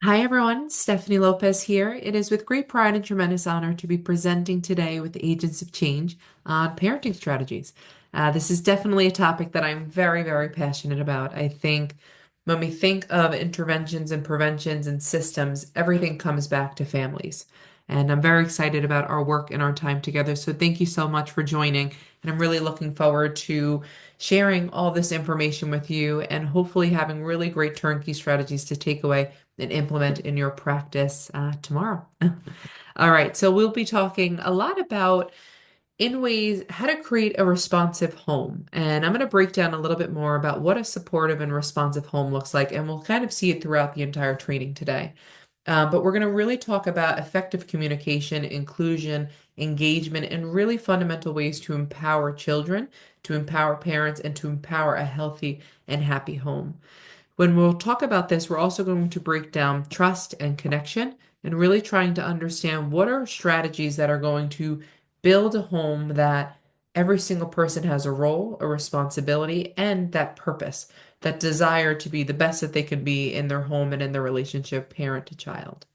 Hi everyone, Stephanie Lopez here. It is with great pride and tremendous honor to be presenting today with the Agents of Change on parenting strategies. This is definitely a topic that I'm very, very passionate about. I think when we think of interventions and preventions and systems, everything comes back to families. And I'm very excited about our work and our time together. So thank you so much for joining. And I'm really looking forward to sharing all this information with you and hopefully having really great turnkey strategies to take away and implement in your practice tomorrow. All right, so we'll be talking a lot about in ways how to create a responsive home. And I'm going to break down a little bit more about what a supportive and responsive home looks like, and we'll kind of see it throughout the entire training today. But we're going to really talk about effective communication, inclusion, engagement, and really fundamental ways to empower children, to empower parents, and to empower a healthy and happy home. When we'll talk about this, we're also going to break down trust and connection and really trying to understand what are strategies that are going to build a home that every single person has a role, a responsibility, and that purpose, that desire to be the best that they can be in their home and in their relationship, parent to child.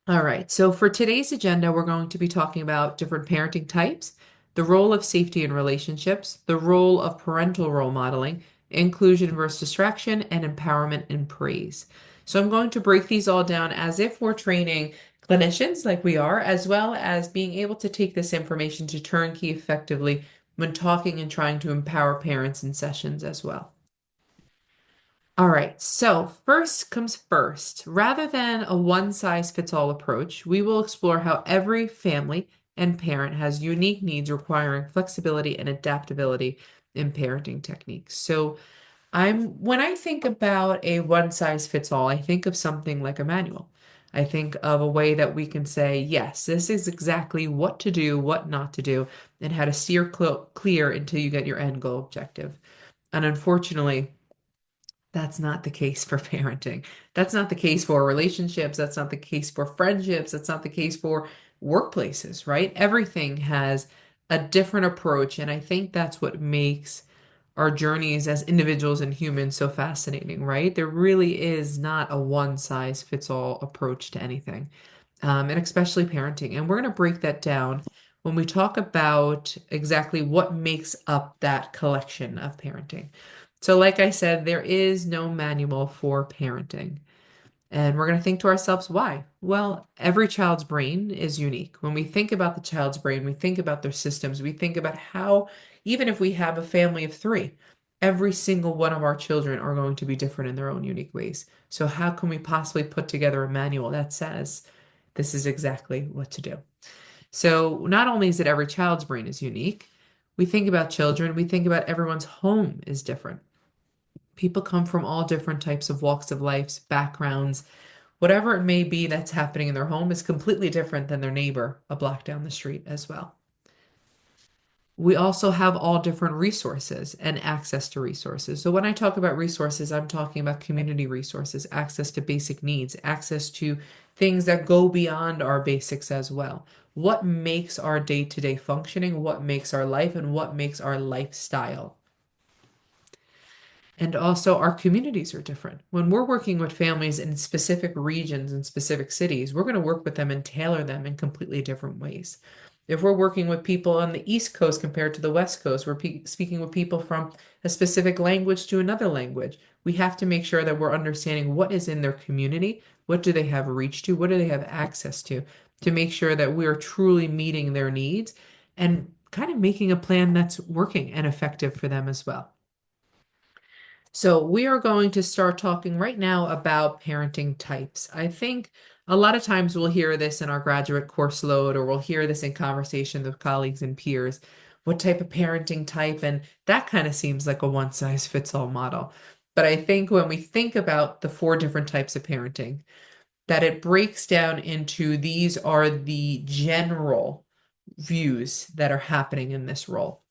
All right, so for today's agenda, we're going to be talking about different parenting types, the role of safety in relationships, the role of parental role modeling, inclusion versus distraction, and empowerment and praise. So I'm going to break these all down as if we're training clinicians like we are, as well as being able to take this information to turnkey effectively when talking and trying to empower parents in sessions as well. All right, so first comes first. Rather than a one-size-fits-all approach, we will explore how every family and parent has unique needs requiring flexibility and adaptability in parenting techniques. So when I think about a one-size-fits-all, I think of something like a manual. I think of a way that we can say, yes, this is exactly what to do, what not to do, and how to steer clear until you get your end goal objective. And unfortunately, that's not the case for parenting. That's not the case for relationships. That's not the case for friendships. That's not the case for workplaces, right? Everything has a different approach. And I think that's what makes our journeys as individuals and humans so fascinating, right? There really is not a one size fits all approach to anything, and especially parenting. And we're going to break that down when we talk about exactly what makes up that collection of parenting. So, like I said, there is no manual for parenting. And we're going to think to ourselves, why? Well, every child's brain is unique. When we think about the child's brain, we think about their systems, we think about how, even if we have a family of three, every single one of our children are going to be different in their own unique ways. So, how can we possibly put together a manual that says this is exactly what to do? So, not only is it every child's brain is unique, we think about children, we think about everyone's home is different. People come from all different types of walks of life, backgrounds, whatever it may be that's happening in their home is completely different than their neighbor a block down the street as well. We also have all different resources and access to resources. So when I talk about resources, I'm talking about community resources, access to basic needs, access to things that go beyond our basics as well. What makes our day-to-day functioning, what makes our life, and what makes our lifestyle. And also, our communities are different. When we're working with families in specific regions and specific cities, we're going to work with them and tailor them in completely different ways. If we're working with people on the East Coast compared to the West Coast, we're speaking with people from a specific language to another language. We have to make sure that we're understanding what is in their community, what do they have reach to, what do they have access to make sure that we're truly meeting their needs and kind of making a plan that's working and effective for them as well. So we are going to start talking right now about parenting types. I think a lot of times we'll hear this in our graduate course load, or we'll hear this in conversation with colleagues and peers. What type of parenting type? And that kind of seems like a one size fits all model. But I think when we think about the four different types of parenting, that it breaks down into these are the general views that are happening in this role.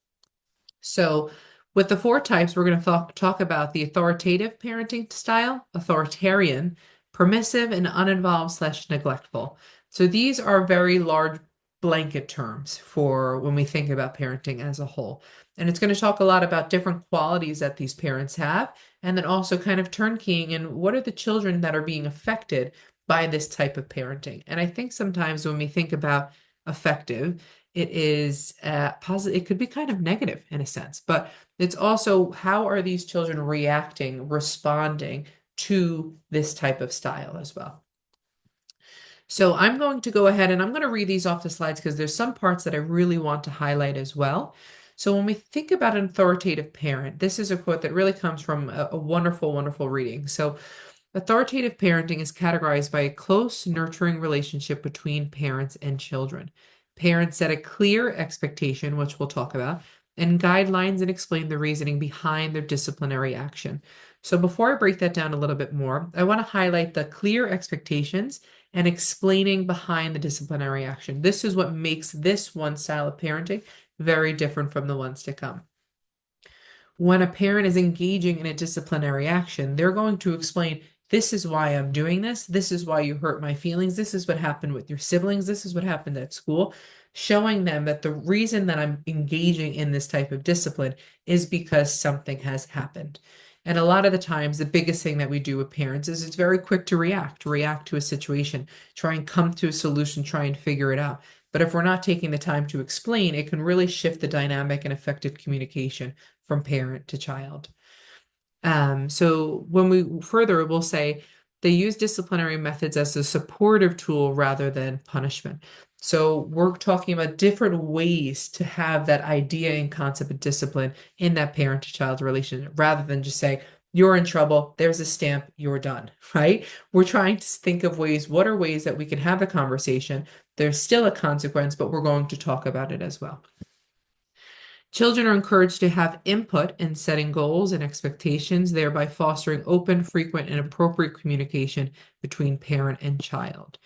So, with the four types, we're going to talk about the authoritative parenting style, authoritarian, permissive, and uninvolved/neglectful. So these are very large blanket terms for when we think about parenting as a whole. And it's going to talk a lot about different qualities that these parents have, and then also kind of turnkeying and what are the children that are being affected by this type of parenting. And I think sometimes when we think about effective, it is positive, it could be kind of negative in a sense, but it's also how are these children reacting, responding to this type of style as well. So I'm going to go ahead and I'm going to read these off the slides because there's some parts that I really want to highlight as well. So when we think about an authoritative parent, this is a quote that really comes from a wonderful, wonderful reading. So authoritative parenting is categorized by a close, nurturing relationship between parents and children. Parents set a clear expectation, which we'll talk about, and guidelines and explain the reasoning behind their disciplinary action. So before I break that down a little bit more, I want to highlight the clear expectations and explaining behind the disciplinary action. This is what makes this one style of parenting very different from the ones to come. When a parent is engaging in a disciplinary action, they're going to explain, this is why I'm doing this. This is why you hurt my feelings. This is what happened with your siblings. This is what happened at school, showing them that the reason that I'm engaging in this type of discipline is because something has happened. And a lot of the times, the biggest thing that we do with parents is it's very quick to react to a situation, try and come to a solution, try and figure it out. But if we're not taking the time to explain, it can really shift the dynamic and effective communication from parent to child. So when we'll say they use disciplinary methods as a supportive tool rather than punishment. So we're talking about different ways to have that idea and concept of discipline in that parent to child relationship rather than just say, you're in trouble, there's a stamp, you're done, right? We're trying to think of ways, what are ways that we can have a conversation? There's still a consequence, but we're going to talk about it as well. Children are encouraged to have input in setting goals and expectations, thereby fostering open, frequent, and appropriate communication between parent and child.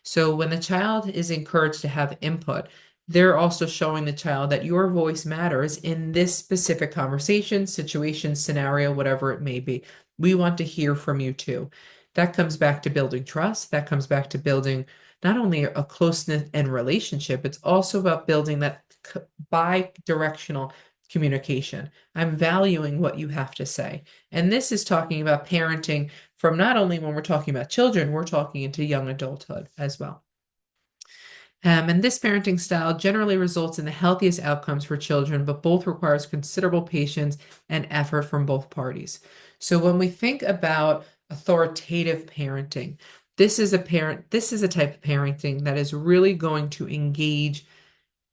So when the child is encouraged to have input, they're also showing the child that your voice matters in this specific conversation, situation, scenario, whatever it may be. We want to hear from you too. That comes back to building trust. That comes back to building not only a closeness and relationship, it's also about building that bi-directional communication. I'm valuing what you have to say. And this is talking about parenting from not only when we're talking about children, we're talking into young adulthood as well. And this parenting style generally results in the healthiest outcomes for children, but both requires considerable patience and effort from both parties. So when we think about authoritative parenting, this is a type of parenting that is really going to engage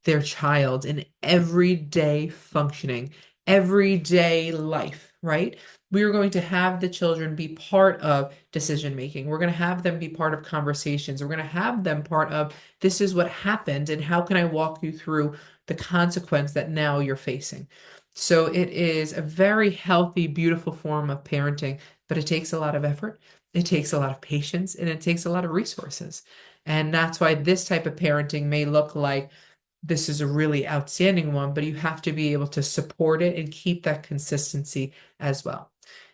their child in everyday functioning, everyday life, right? We are going to have the children be part of decision making. We're going to have them be part of conversations. We're going to have them part of this is what happened and how can I walk you through the consequence that now you're facing. So it is a very healthy, beautiful form of parenting, but it takes a lot of effort. It takes a lot of patience and it takes a lot of resources. And that's why this type of parenting may look like this is a really outstanding one, but you have to be able to support it and keep that consistency as well.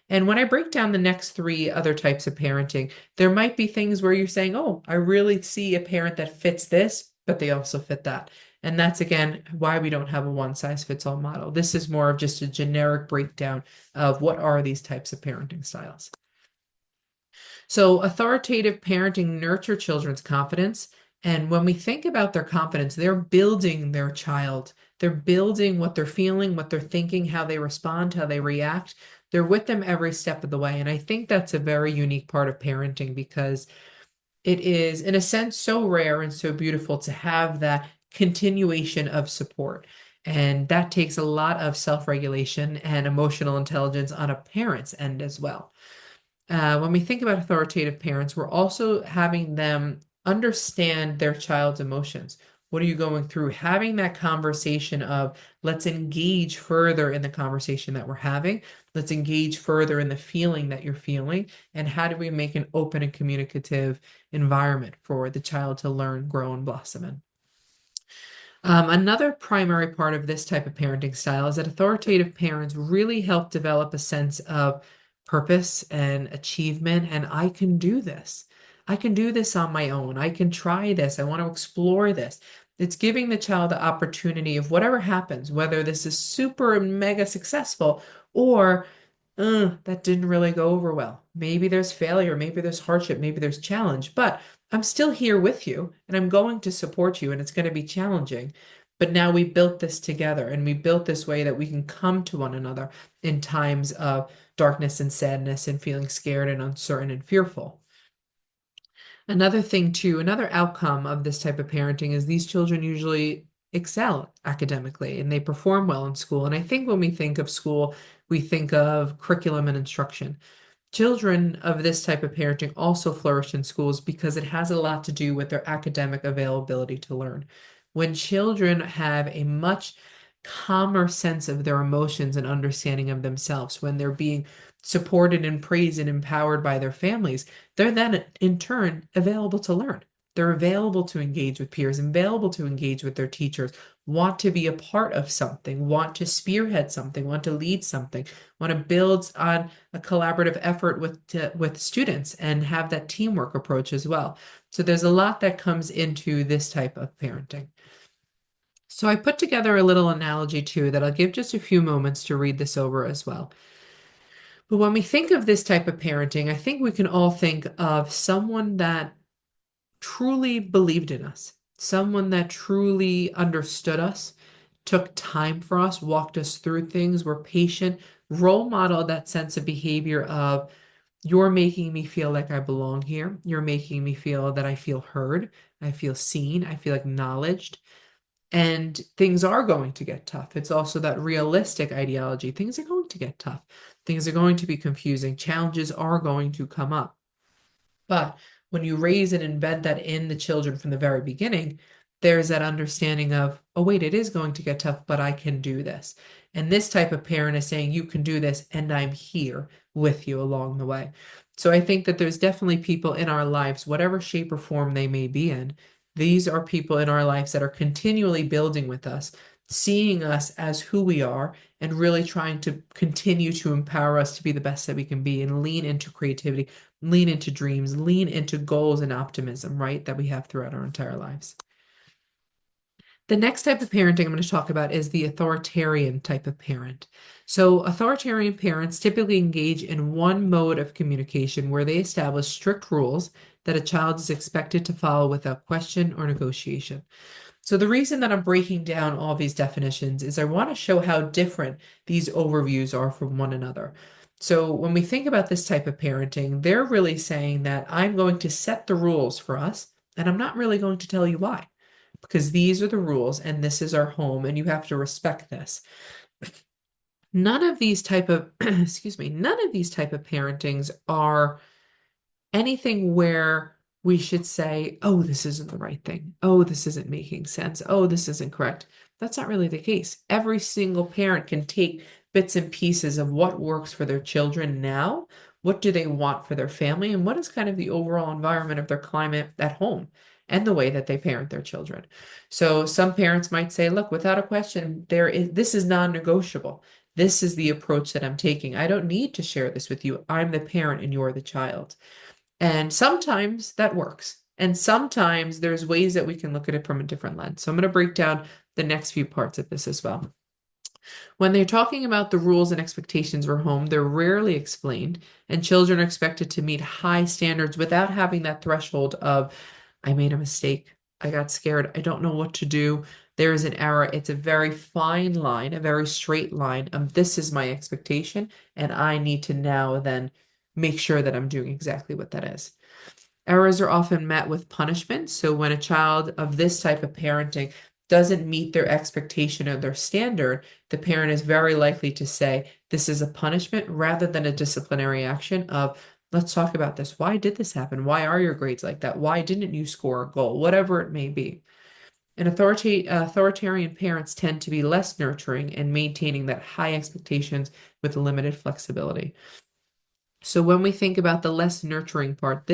And when I break down the next three other types of parenting, there might be things where you're saying, oh, I really see a parent that fits this, but they also fit that. And that's, again, why we don't have a one-size-fits-all model. This is more of just a generic breakdown of what are these types of parenting styles. So authoritative parenting nurture children's confidence. And when we think about their confidence, they're building their child. They're building what they're feeling, what they're thinking, how they respond, how they react. They're with them every step of the way. And I think that's a very unique part of parenting because it is, in a sense, so rare and so beautiful to have that continuation of support. And that takes a lot of self-regulation and emotional intelligence on a parent's end as well. When we think about authoritative parents, we're also having them understand their child's emotions. What are you going through? Having that conversation of let's engage further in the conversation that we're having. Let's engage further in the feeling that you're feeling. And how do we make an open and communicative environment for the child to learn, grow, and blossom in? Another primary part of this type of parenting style is that authoritative parents really help develop a sense of purpose and achievement, and I can do this. I can do this on my own. I can try this. I want to explore this. It's giving the child the opportunity of whatever happens, whether this is super mega successful or that didn't really go over well. Maybe there's failure, maybe there's hardship, maybe there's challenge, but I'm still here with you and I'm going to support you and it's going to be challenging. But now we built this together and we built this way that we can come to one another in times of darkness and sadness and feeling scared and uncertain and fearful. Another thing too, another outcome of this type of parenting is these children usually excel academically and they perform well in school. And I think when we think of school, we think of curriculum and instruction. Children of this type of parenting also flourish in schools because it has a lot to do with their academic availability to learn. When children have a much calmer sense of their emotions and understanding of themselves, when they're being supported and praised and empowered by their families, they're then in turn available to learn. They're available to engage with peers, available to engage with their teachers, want to be a part of something, want to spearhead something, want to lead something, want to build on a collaborative effort with students and have that teamwork approach as well. So there's a lot that comes into this type of parenting. So I put together a little analogy too that I'll give just a few moments to read this over as well. But when we think of this type of parenting, I think we can all think of someone that truly believed in us, someone that truly understood us, took time for us, walked us through things, were patient, role model that sense of behavior of you're making me feel like I belong here. You're making me feel that I feel heard, I feel seen, I feel acknowledged. And things are going to get tough. It's also that realistic ideology. Things are going to get tough. Things are going to be confusing. Challenges are going to come up. But when you raise and embed that in the children from the very beginning, there's that understanding of, oh, wait, it is going to get tough, but I can do this. And this type of parent is saying, you can do this, and I'm here with you along the way. So I think that there's definitely people in our lives, whatever shape or form they may be in, these are people in our lives that are continually building with us, seeing us as who we are, and really trying to continue to empower us to be the best that we can be and lean into creativity, lean into dreams, lean into goals and optimism, right, that we have throughout our entire lives. The next type of parenting I'm going to talk about is the authoritarian type of parent. So, authoritarian parents typically engage in one mode of communication where they establish strict rules that a child is expected to follow without question or negotiation. So, the reason that I'm breaking down all these definitions is I want to show how different these overviews are from one another. So, when we think about this type of parenting, they're really saying that I'm going to set the rules for us, and I'm not really going to tell you why because these are the rules and this is our home and you have to respect this. None of these type of excuse me, none of these type of parentings are anything where we should say, oh, this isn't the right thing. Oh, this isn't making sense. Oh, this isn't correct. That's not really the case. Every single parent can take bits and pieces of what works for their children now. What do they want for their family? And what is kind of the overall environment of their climate at home and the way that they parent their children? So some parents might say, look, without a question, this is non-negotiable. This is the approach that I'm taking. I don't need to share this with you. I'm the parent and you're the child. And sometimes that works. And sometimes there's ways that we can look at it from a different lens. So I'm going to break down the next few parts of this as well. When they're talking about the rules and expectations for home, they're rarely explained, and children are expected to meet high standards without having that threshold of, I made a mistake, I got scared, I don't know what to do, there is an error. It's a very fine line, a very straight line. This is my expectation, and I need to now then make sure that I'm doing exactly what that is. Errors are often met with punishment. So when a child of this type of parenting doesn't meet their expectation or their standard, the parent is very likely to say, this is a punishment rather than a disciplinary action of, let's talk about this. Why did this happen? Why are your grades like that? Why didn't you score a goal? Whatever it may be. And authoritarian parents tend to be less nurturing and maintaining that high expectations with limited flexibility. So when we think about the less nurturing part,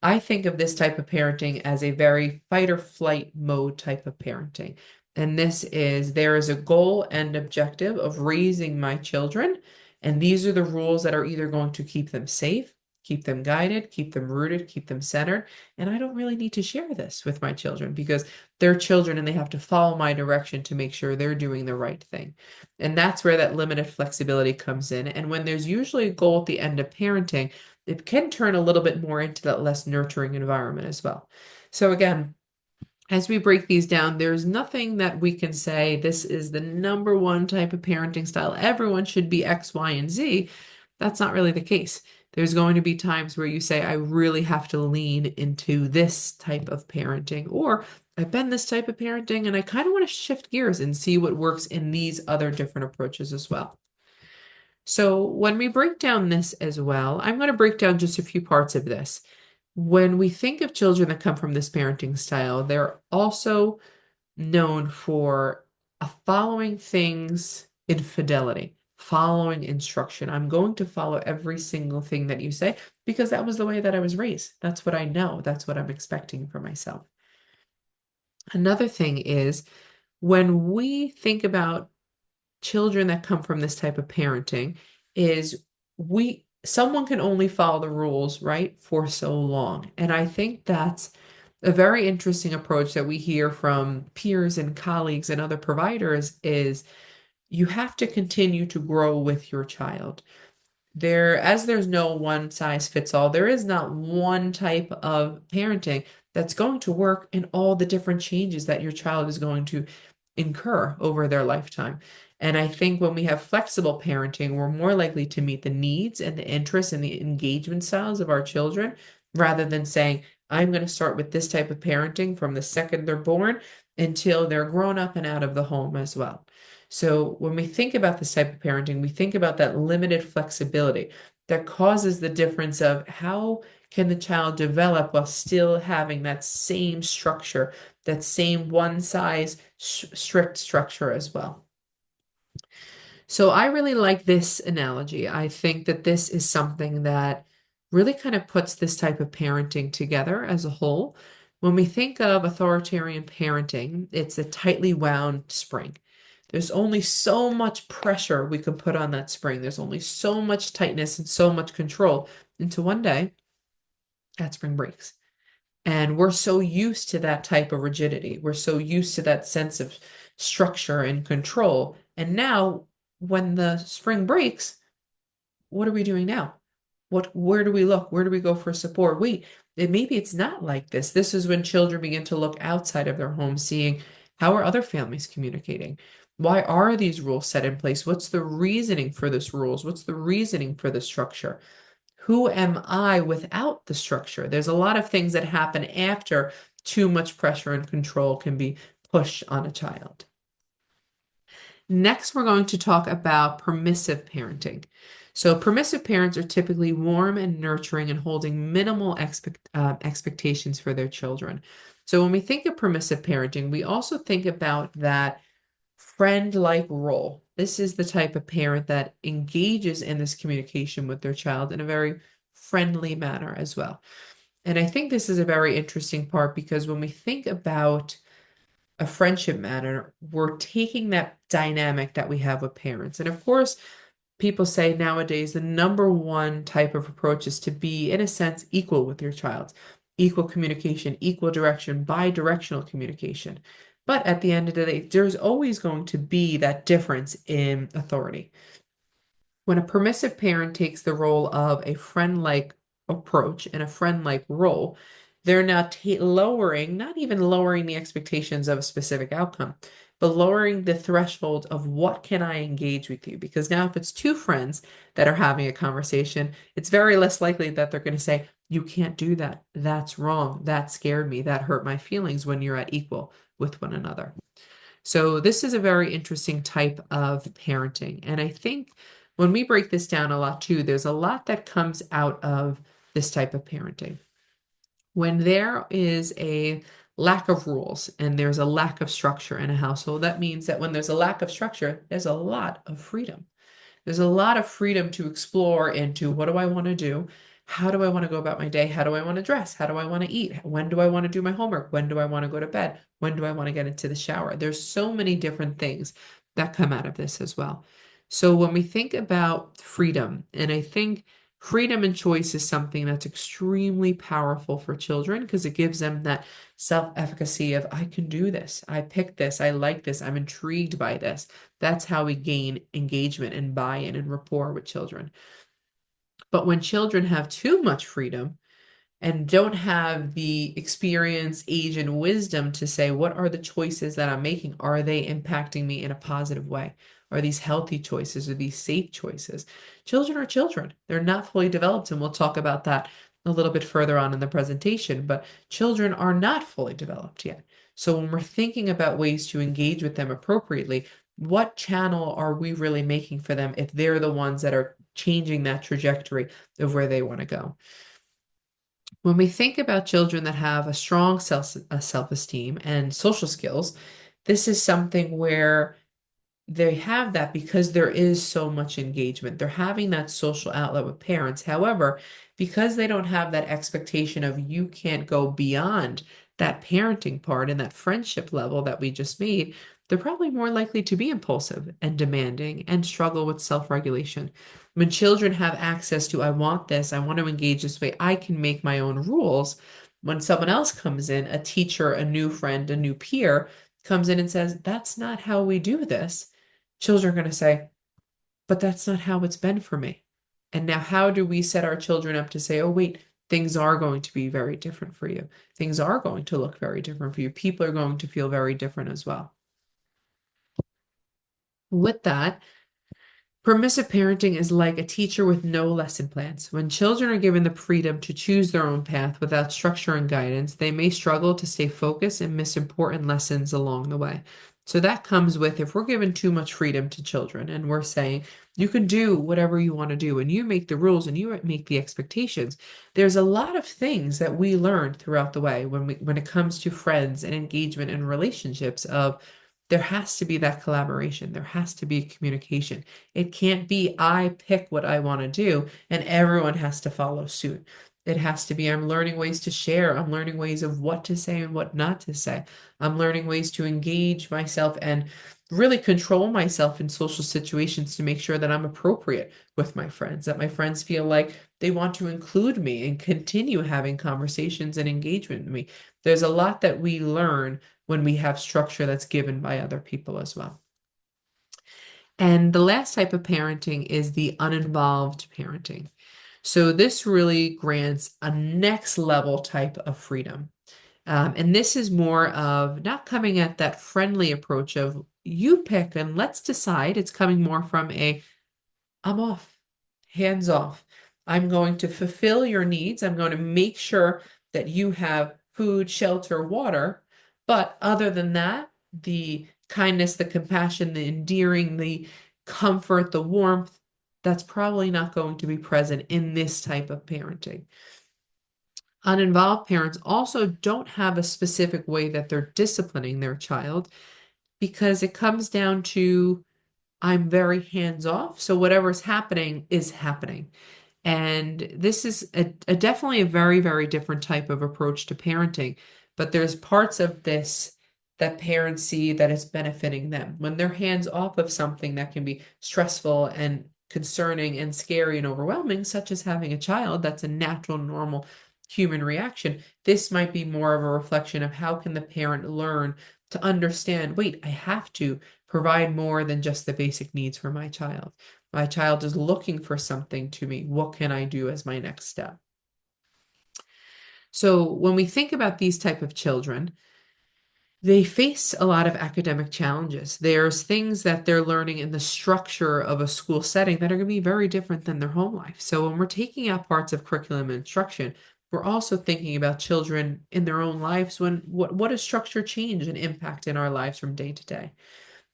I think of this type of parenting as a very fight or flight mode type of parenting. And there is a goal and objective of raising my children. And these are the rules that are either going to keep them safe, keep them guided, keep them rooted, keep them centered. And I don't really need to share this with my children because they're children and they have to follow my direction to make sure they're doing the right thing. And that's where that limited flexibility comes in. And when there's usually a goal at the end of parenting, it can turn a little bit more into that less nurturing environment as well. So again, as we break these down, there's nothing that we can say this is the number one type of parenting style. Everyone should be X, Y, and Z. That's not really the case. There's going to be times where you say, I really have to lean into this type of parenting, or I've been this type of parenting and I kind of want to shift gears and see what works in these other different approaches as well. So when we break down this as well, I'm going to break down just a few parts of this. When we think of children that come from this parenting style, they're also known for following things in fidelity, following instruction. I'm going to follow every single thing that you say because that was the way that I was raised. That's what I know. That's what I'm expecting for myself. Another thing is when we think about children that come from this type of parenting is someone can only follow the rules, right, for so long. And I think that's a very interesting approach that we hear from peers and colleagues and other providers is you have to continue to grow with your child. As there's no one size fits all, there is not one type of parenting that's going to work in all the different changes that your child is going to incur over their lifetime. And I think when we have flexible parenting, we're more likely to meet the needs and the interests and the engagement styles of our children rather than saying, I'm going to start with this type of parenting from the second they're born until they're grown up and out of the home as well. So when we think about this type of parenting, we think about that limited flexibility that causes the difference of how can the child develop while still having that same structure, that same one size strict structure as well. So I really like this analogy. I think that this is something that really kind of puts this type of parenting together as a whole. When we think of authoritarian parenting, it's a tightly wound spring. There's only so much pressure we can put on that spring. There's only so much tightness and so much control until one day that spring breaks. And we're so used to that type of rigidity. We're so used to that sense of structure and control. And now, when the spring breaks, what are we doing now? Where do we look? Where do we go for support? Wait, maybe it's not like this. This is when children begin to look outside of their home, seeing how are other families communicating? Why are these rules set in place? What's the reasoning for this rules? What's the reasoning for the structure? Who am I without the structure? There's a lot of things that happen after too much pressure and control can be pushed on a child. Next, we're going to talk about permissive parenting. So permissive parents are typically warm and nurturing and holding minimal expectations for their children. So when we think of permissive parenting, we also think about that friend-like role. This is the type of parent that engages in this communication with their child in a very friendly manner as well. And I think this is a very interesting part because when we think about a friendship manner, we're taking that dynamic that we have with parents. And of course, people say nowadays the number one type of approach is to be, in a sense, equal with your child. Equal communication, equal direction, bi-directional communication. But at the end of the day, there's always going to be that difference in authority. When a permissive parent takes the role of a friend-like approach and a friend-like role, they're now not even lowering the expectations of a specific outcome, but lowering the threshold of what can I engage with you? Because now if it's two friends that are having a conversation, it's very less likely that they're going to say, you can't do that. That's wrong. That scared me. That hurt my feelings when you're at equal with one another. So this is a very interesting type of parenting. And I think when we break this down a lot too, there's a lot that comes out of this type of parenting. When there is a lack of rules and there's a lack of structure in a household, that means that when there's a lack of structure, there's a lot of freedom. There's a lot of freedom to explore into what do I want to do? How do I want to go about my day? How do I want to dress? How do I want to eat? When do I want to do my homework? When do I want to go to bed? When do I want to get into the shower? There's so many different things that come out of this as well. So when we think about freedom, and I think Freedom and choice is something that's extremely powerful for children because it gives them that self-efficacy of, I can do this, I picked this, I like this, I'm intrigued by this. That's how we gain engagement and buy-in and rapport with children. But when children have too much freedom, and don't have the experience, age, and wisdom to say, what are the choices that I'm making? Are they impacting me in a positive way? Are these healthy choices? Are these safe choices? Children are children. They're not fully developed, and we'll talk about that a little bit further on in the presentation, but children are not fully developed yet. So when we're thinking about ways to engage with them appropriately, what channel are we really making for them if they're the ones that are changing that trajectory of where they want to go? When we think about children that have a strong self-esteem and social skills, this is something where they have that because there is so much engagement. They're having that social outlet with parents. However, because they don't have that expectation of you can't go beyond that parenting part and that friendship level that we just made, they're probably more likely to be impulsive and demanding and struggle with self-regulation. When children have access to, I want this, I want to engage this way, I can make my own rules. When someone else comes in, a teacher, a new friend, a new peer, comes in and says, that's not how we do this, children are going to say, but that's not how it's been for me. And now, how do we set our children up to say, oh, wait, things are going to be very different for you? Things are going to look very different for you. People are going to feel very different as well. With that, permissive parenting is like a teacher with no lesson plans. When children are given the freedom to choose their own path without structure and guidance, they may struggle to stay focused and miss important lessons along the way. So that comes with if we're given too much freedom to children and we're saying, you can do whatever you want to do and you make the rules and you make the expectations. There's a lot of things that we learn throughout the way when it comes to friends and engagement and relationships of there has to be that collaboration. There has to be communication. It can't be I pick what I want to do and everyone has to follow suit. It has to be I'm learning ways to share. I'm learning ways of what to say and what not to say. I'm learning ways to engage myself and really control myself in social situations to make sure that I'm appropriate with my friends, that my friends feel like they want to include me and continue having conversations and engagement with me. There's a lot that we learn when we have structure that's given by other people as well. And the last type of parenting is the uninvolved parenting. So this really grants a next level type of freedom. And this is more of not coming at that friendly approach of you pick and let's decide. It's coming more from a I'm off, hands off. I'm going to fulfill your needs. I'm going to make sure that you have food, shelter, water. But other than that, the kindness, the compassion, the endearing, the comfort, the warmth, that's probably not going to be present in this type of parenting. Uninvolved parents also don't have a specific way that they're disciplining their child because it comes down to I'm very hands off. So whatever's happening is happening. And this is definitely a very, very different type of approach to parenting. But there's parts of this that parents see that is benefiting them. When they're hands off of something that can be stressful and concerning and scary and overwhelming, such as having a child, that's a natural, normal human reaction. This might be more of a reflection of how can the parent learn to understand, wait, I have to provide more than just the basic needs for my child. My child is looking for something to me. What can I do as my next step? So when we think about these type of children, they face a lot of academic challenges. There's things that they're learning in the structure of a school setting that are going to be very different than their home life. So when we're taking out parts of curriculum and instruction, we're also thinking about children in their own lives when what does structure change and impact in our lives from day to day?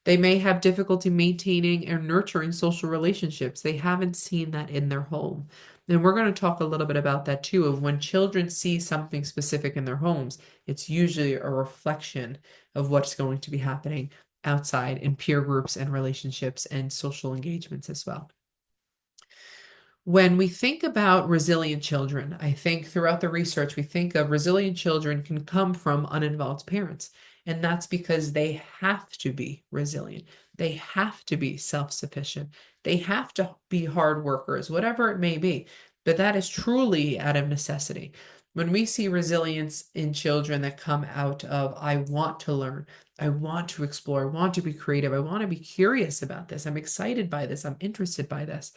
They may have difficulty maintaining and nurturing social relationships. They haven't seen that in their home. And we're going to talk a little bit about that too, of when children see something specific in their homes, it's usually a reflection of what's going to be happening outside in peer groups and relationships and social engagements as well. When we think about resilient children, I think throughout the research, we think of resilient children can come from uninvolved parents. And that's because they have to be resilient. They have to be self-sufficient. They have to be hard workers, whatever it may be. but that is truly out of necessity. When we see resilience in children that come out of, I want to learn, I want to explore, I want to be creative, I want to be curious about this, I'm excited by this, I'm interested by this.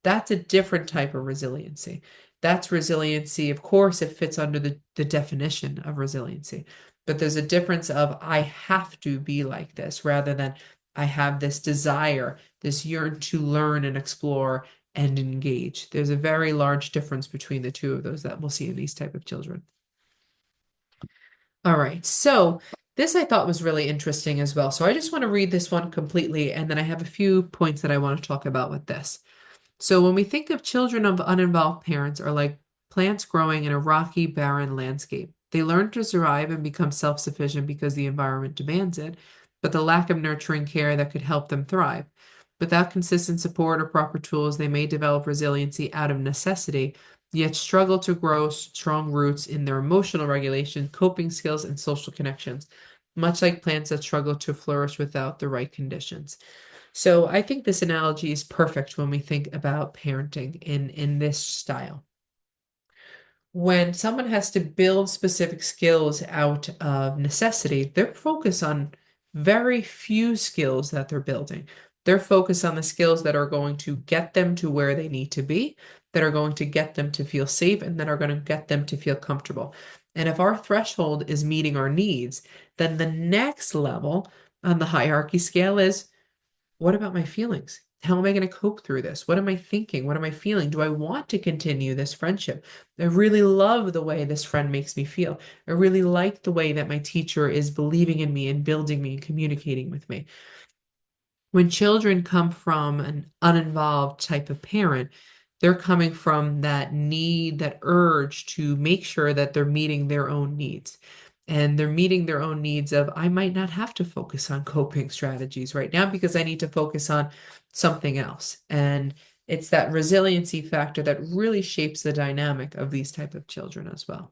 That's a different type of resiliency. That's resiliency. Of course, it fits under the definition of resiliency, but there's a difference of I have to be like this rather than I have this desire, this yearn to learn and explore and engage. There's a very large difference between the two of those that we'll see in these type of children. All right, so this I thought was really interesting as well. So I just want to read this one completely, and then I have a few points that I want to talk about with this. So when we think of children of uninvolved parents are like plants growing in a rocky, barren landscape. They learn to survive and become self-sufficient because the environment demands it, but the lack of nurturing care that could help them thrive. Without consistent support or proper tools, they may develop resiliency out of necessity, yet struggle to grow strong roots in their emotional regulation, coping skills, and social connections, much like plants that struggle to flourish without the right conditions. So I think this analogy is perfect when we think about parenting in this style. When someone has to build specific skills out of necessity, they're focused on very few skills that they're building. They're focused on the skills that are going to get them to where they need to be, that are going to get them to feel safe, and that are going to get them to feel comfortable. And if our threshold is meeting our needs, then the next level on the hierarchy scale is, what about my feelings? How am I going to cope through this? What am I thinking? What am I feeling? Do I want to continue this friendship? I really love the way this friend makes me feel. I really like the way that my teacher is believing in me and building me and communicating with me. When children come from an uninvolved type of parent, they're coming from that need, that urge to make sure that they're meeting their own needs. And they're meeting their own needs of, I might not have to focus on coping strategies right now because I need to focus on something else. And it's that resiliency factor that really shapes the dynamic of these type of children as well.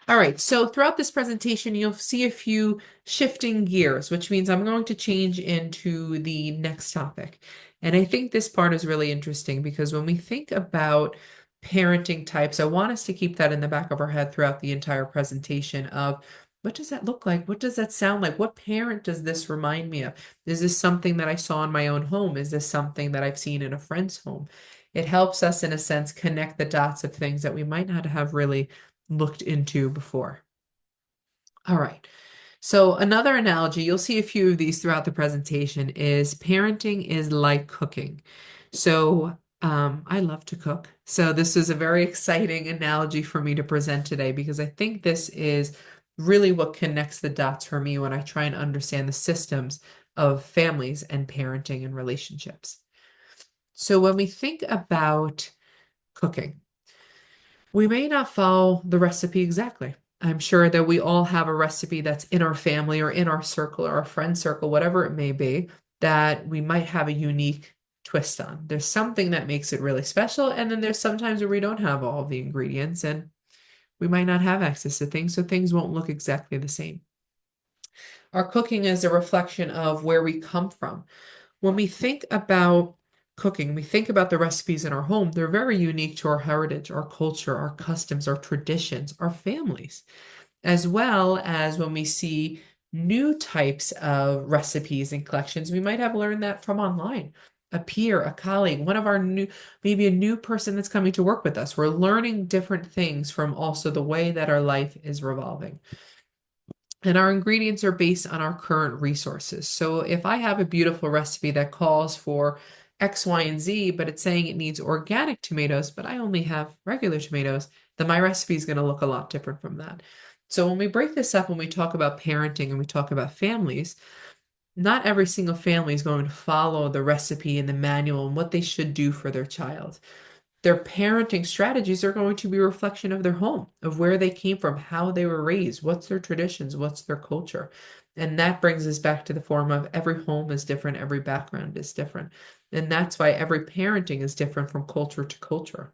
All right, so throughout this presentation, you'll see a few shifting gears, which means I'm going to change into the next topic. And I think this part is really interesting because when we think about parenting types, I want us to keep that in the back of our head throughout the entire presentation of what does that look like? What does that sound like? What parent does this remind me of? Is this something that I saw in my own home? Is this something that I've seen in a friend's home? It helps us, in a sense, connect the dots of things that we might not have really looked into before. All right. So another analogy, you'll see a few of these throughout the presentation, is parenting is like cooking. So I love to cook. So this is a very exciting analogy for me to present today because I think this is really what connects the dots for me when I try and understand the systems of families and parenting and relationships. So when we think about cooking, we may not follow the recipe exactly. I'm sure that we all have a recipe that's in our family or in our circle or our friend circle, whatever it may be, that we might have a unique twist on. There's something that makes it really special, and then there's sometimes where we don't have all of the ingredients and we might not have access to things, so things won't look exactly the same. Our cooking is a reflection of where we come from. When we think about cooking, we think about the recipes in our home. They're very unique to our heritage, our culture, our customs, our traditions, our families, as well as when we see new types of recipes and collections, we might have learned that from online. A peer, a colleague, one of our new, maybe a new person that's coming to work with us. We're learning different things from also the way that our life is revolving. And our ingredients are based on our current resources. So if I have a beautiful recipe that calls for X, Y, and Z, but it's saying it needs organic tomatoes, but I only have regular tomatoes, then my recipe is going to look a lot different from that. So when we break this up, when we talk about parenting and we talk about families, not every single family is going to follow the recipe and the manual and what they should do for their child. Their parenting strategies are going to be a reflection of their home, of where they came from, how they were raised, what's their traditions, what's their culture. And that brings us back to the form of every home is different, every background is different. And that's why every parenting is different from culture to culture.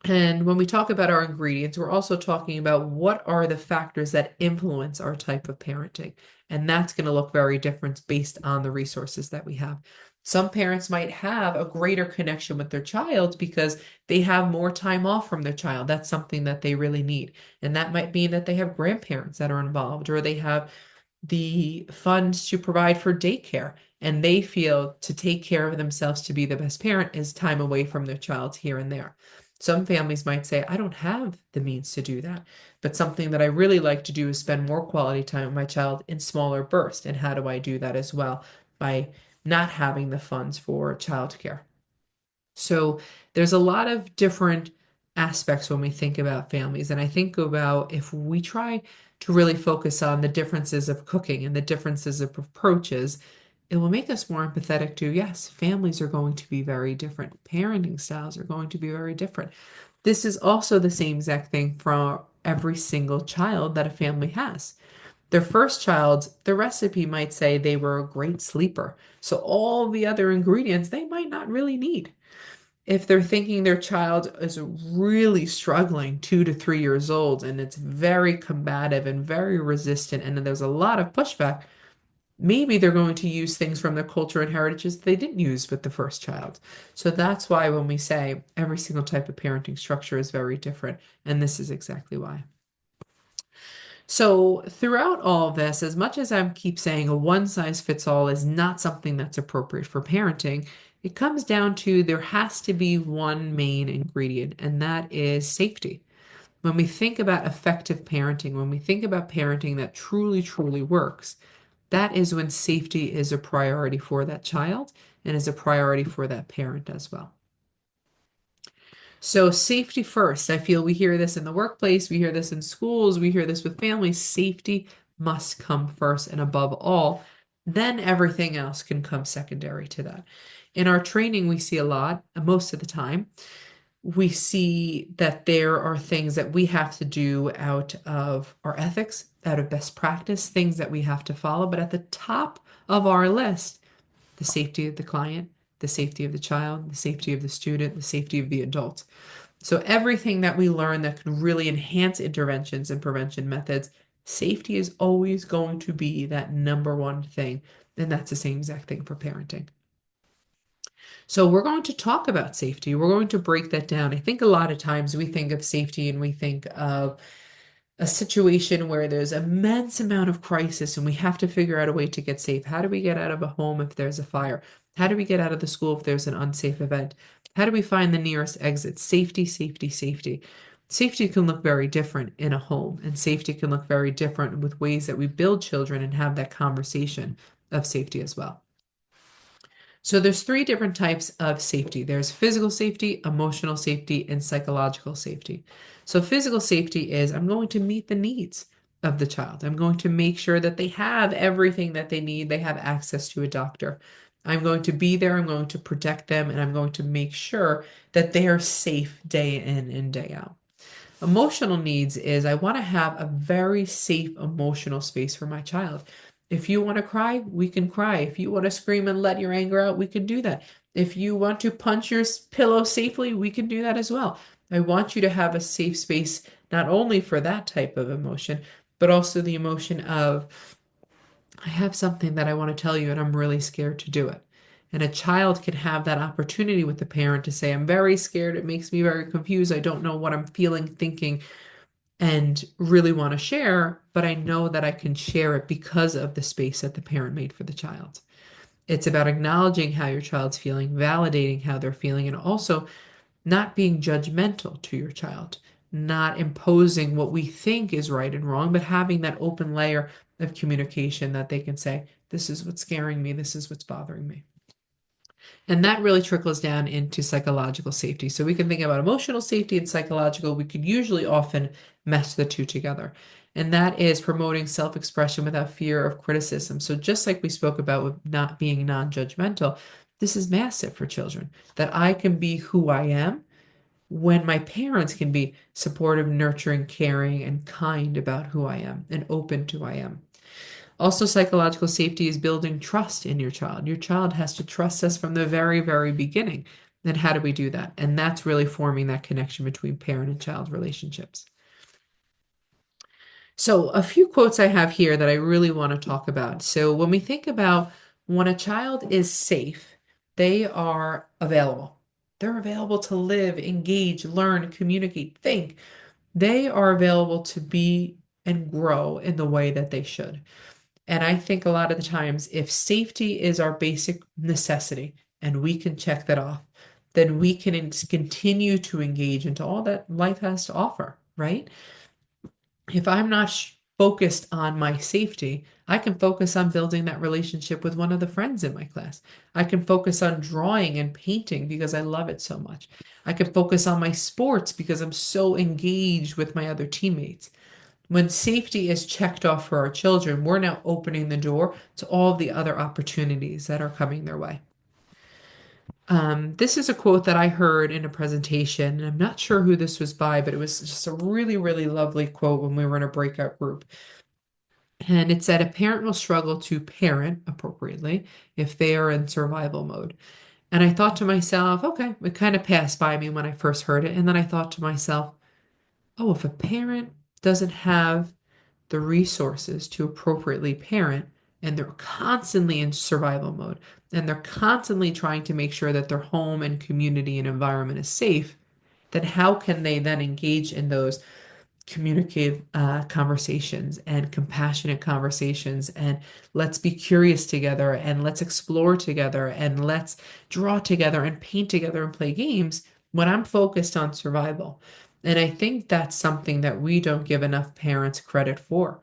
And when we talk about our ingredients, we're also talking about what are the factors that influence our type of parenting. And that's going to look very different based on the resources that we have. Some parents might have a greater connection with their child because they have more time off from their child. That's something that they really need. And that might mean that they have grandparents that are involved, or they have the funds to provide for daycare. And they feel to take care of themselves to be the best parent is time away from their child here and there. Some families might say, I don't have the means to do that, but something that I really like to do is spend more quality time with my child in smaller bursts. And how do I do that as well? By not having the funds for childcare. So there's a lot of different aspects when we think about families. And I think about if we try to really focus on the differences of cooking and the differences of approaches, it will make us more empathetic to, yes, families are going to be very different. Parenting styles are going to be very different. This is also the same exact thing for every single child that a family has. Their first child, the recipe might say they were a great sleeper. So all the other ingredients they might not really need. If they're thinking their child is really struggling, 2 to 3 years old, and it's very combative and very resistant, and there's a lot of pushback, maybe they're going to use things from their culture and heritages they didn't use with the first child. So that's why when we say every single type of parenting structure is very different, and this is exactly why. So throughout all of this, as much as I keep saying a one size fits all is not something that's appropriate for parenting, it comes down to there has to be one main ingredient, and that is safety. When we think about effective parenting, when we think about parenting that truly, truly works, that is when safety is a priority for that child and is a priority for that parent as well. So safety first. I feel we hear this in the workplace, we hear this in schools, we hear this with families. Safety must come first and above all. Then everything else can come secondary to that. In our training, we see a lot, most of the time, we see that there are things that we have to do out of our ethics, out of best practice, things that we have to follow. But at the top of our list, the safety of the client, the safety of the child, the safety of the student, the safety of the adult. So everything that we learn that can really enhance interventions and prevention methods, safety is always going to be that number one thing. And that's the same exact thing for parenting. So we're going to talk about safety. We're going to break that down. I think a lot of times we think of safety and we think of a situation where there's immense amount of crisis and we have to figure out a way to get safe. How do we get out of a home if there's a fire? How do we get out of the school if there's an unsafe event? How do we find the nearest exit? Safety, safety, safety. Safety can look very different in a home, and safety can look very different with ways that we build children and have that conversation of safety as well. So there's three different types of safety. There's physical safety, emotional safety, and psychological safety. So physical safety is I'm going to meet the needs of the child. I'm going to make sure that they have everything that they need. They have access to a doctor. I'm going to be there. I'm going to protect them, and I'm going to make sure that they are safe day in and day out. Emotional needs is I want to have a very safe emotional space for my child. If you want to cry, we can cry. If you want to scream and let your anger out, we can do that. If you want to punch your pillow safely, we can do that as well. I want you to have a safe space, not only for that type of emotion, but also the emotion of, I have something that I want to tell you and I'm really scared to do it. And a child can have that opportunity with the parent to say, I'm very scared. It makes me very confused. I don't know what I'm feeling, thinking, and really want to share, but I know that I can share it because of the space that the parent made for the child. It's about acknowledging how your child's feeling, validating how they're feeling, and also not being judgmental to your child, not imposing what we think is right and wrong, but having that open layer of communication that they can say, this is what's scaring me, this is what's bothering me. And that really trickles down into psychological safety. So we can think about emotional safety and psychological. We could usually often mesh the two together. And that is promoting self-expression without fear of criticism. So just like we spoke about with not being non-judgmental, this is massive for children, that I can be who I am when my parents can be supportive, nurturing, caring, and kind about who I am and open to who I am. Also, psychological safety is building trust in your child. Your child has to trust us from the very, very beginning. And how do we do that? And that's really forming that connection between parent and child relationships. So, a few quotes I have here that I really want to talk about. So, when we think about when a child is safe, They are available. They're available to live, engage, learn, communicate, think. They are available to be and grow in the way that they should. And I think a lot of the times, if safety is our basic necessity and we can check that off, then we can continue to engage into all that life has to offer, right? If I'm not focused on my safety, I can focus on building that relationship with one of the friends in my class. I can focus on drawing and painting because I love it so much. I can focus on my sports because I'm so engaged with my other teammates. When safety is checked off for our children, we're now opening the door to all the other opportunities that are coming their way. This is a quote that I heard in a presentation, and I'm not sure who this was by, but it was just a really, really lovely quote when we were in a breakout group. And it said, a parent will struggle to parent appropriately if they are in survival mode. And I thought to myself, okay, it kind of passed by me when I first heard it. And then I thought to myself, oh, if a parent doesn't have the resources to appropriately parent, and they're constantly in survival mode, and they're constantly trying to make sure that their home and community and environment is safe, then how can they then engage in those communicative conversations and compassionate conversations, and let's be curious together, and let's explore together, and let's draw together and paint together and play games when I'm focused on survival? And I think that's something that we don't give enough parents credit for.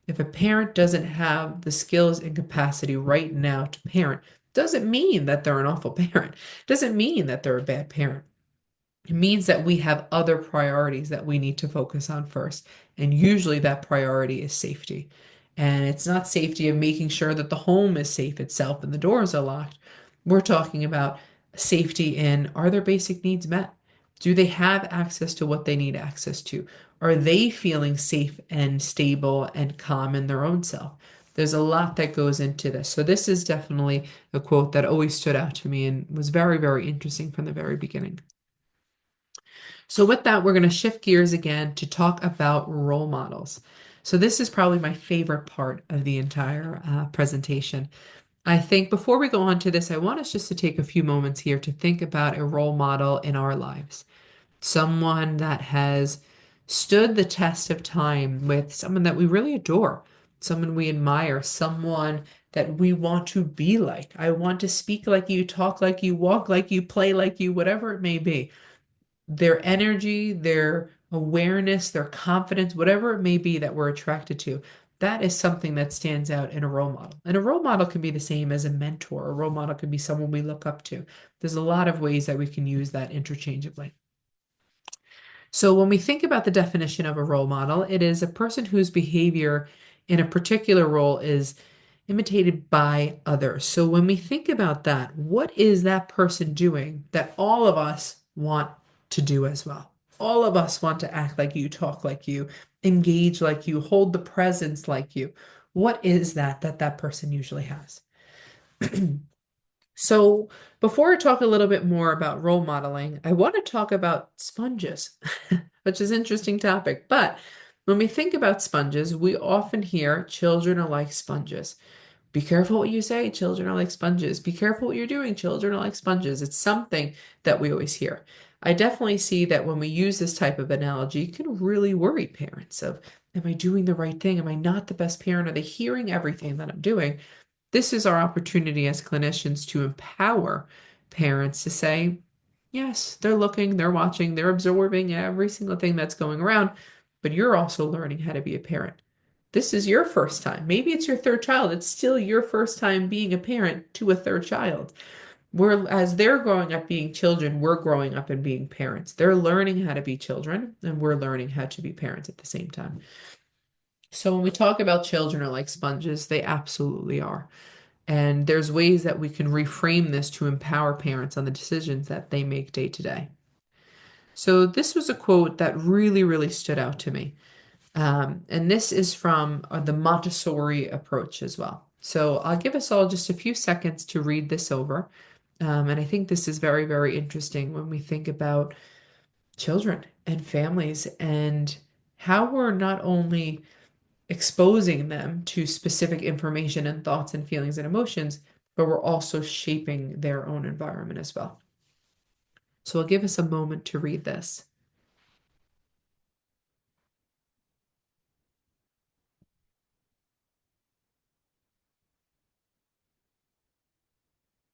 If a parent doesn't have the skills and capacity right now to parent, doesn't mean that they're an awful parent, doesn't mean that they're a bad parent. It means that we have other priorities that we need to focus on first. And usually that priority is safety. And it's not safety of making sure that the home is safe itself and the doors are locked. We're talking about safety in, are their basic needs met? Do they have access to what they need access to? Are they feeling safe and stable and calm in their own self? There's a lot that goes into this. So this is definitely a quote that always stood out to me and was very, very interesting from the very beginning. So with that, we're going to shift gears again to talk about role models. So this is probably my favorite part of the entire presentation. I think before we go on to this, I want us just to take a few moments here to think about a role model in our lives. Someone that has stood the test of time, with someone that we really adore, someone we admire, someone that we want to be like. I want to speak like you, talk like you, walk like you, play like you, whatever it may be. Their energy, their awareness, their confidence, whatever it may be that we're attracted to, that is something that stands out in a role model. And a role model can be the same as a mentor. A role model can be someone we look up to. There's a lot of ways that we can use that interchangeably. So when we think about the definition of a role model, it is a person whose behavior in a particular role is imitated by others. So when we think about that, what is that person doing that all of us want to do as well? All of us want to act like you, talk like you, engage like you, hold the presence like you. What is that that person usually has? So before I talk a little bit more about role modeling, I want to talk about sponges, which is an interesting topic. But when we think about sponges, we often hear children are like sponges. Be careful what you say, children are like sponges. Be careful what you're doing, children are like sponges. It's something that we always hear. I definitely see that when we use this type of analogy, it can really worry parents of, am I doing the right thing? Am I not the best parent? Are they hearing everything that I'm doing? This is our opportunity as clinicians to empower parents to say, yes, they're looking, they're watching, they're absorbing every single thing that's going around, but you're also learning how to be a parent. This is your first time. Maybe it's your third child. It's still your first time being a parent to a third child. As they're growing up being children, we're growing up and being parents. They're learning how to be children, and we're learning how to be parents at the same time. So when we talk about children are like sponges, they absolutely are. And there's ways that we can reframe this to empower parents on the decisions that they make day to day. So this was a quote that really, really stood out to me. And this is from the Montessori approach as well. So I'll give us all just a few seconds to read this over. And I think this is very, very interesting when we think about children and families and how we're not only exposing them to specific information and thoughts and feelings and emotions, but we're also shaping their own environment as well. So I'll give us a moment to read this.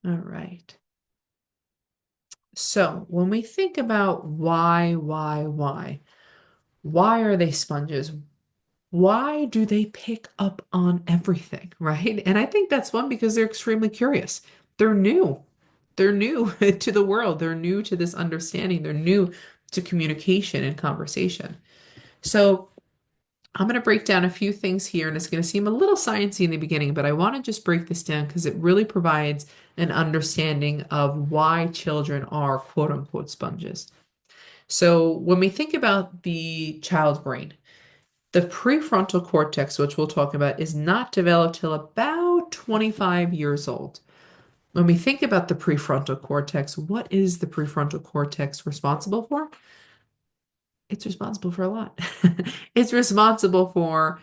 All right. So when we think about why are they sponges? Why do they pick up on everything, right? And I think that's one because they're extremely curious. They're new. They're new to the world. They're new to this understanding. They're new to communication and conversation. So I'm going to break down a few things here, and it's going to seem a little sciencey in the beginning, but I want to just break this down because it really provides an understanding of why children are quote unquote sponges. So when we think about the child's brain, the prefrontal cortex, which we'll talk about, is not developed till about 25 years old. When we think about the prefrontal cortex, what is the prefrontal cortex responsible for? It's responsible for a lot. It's responsible for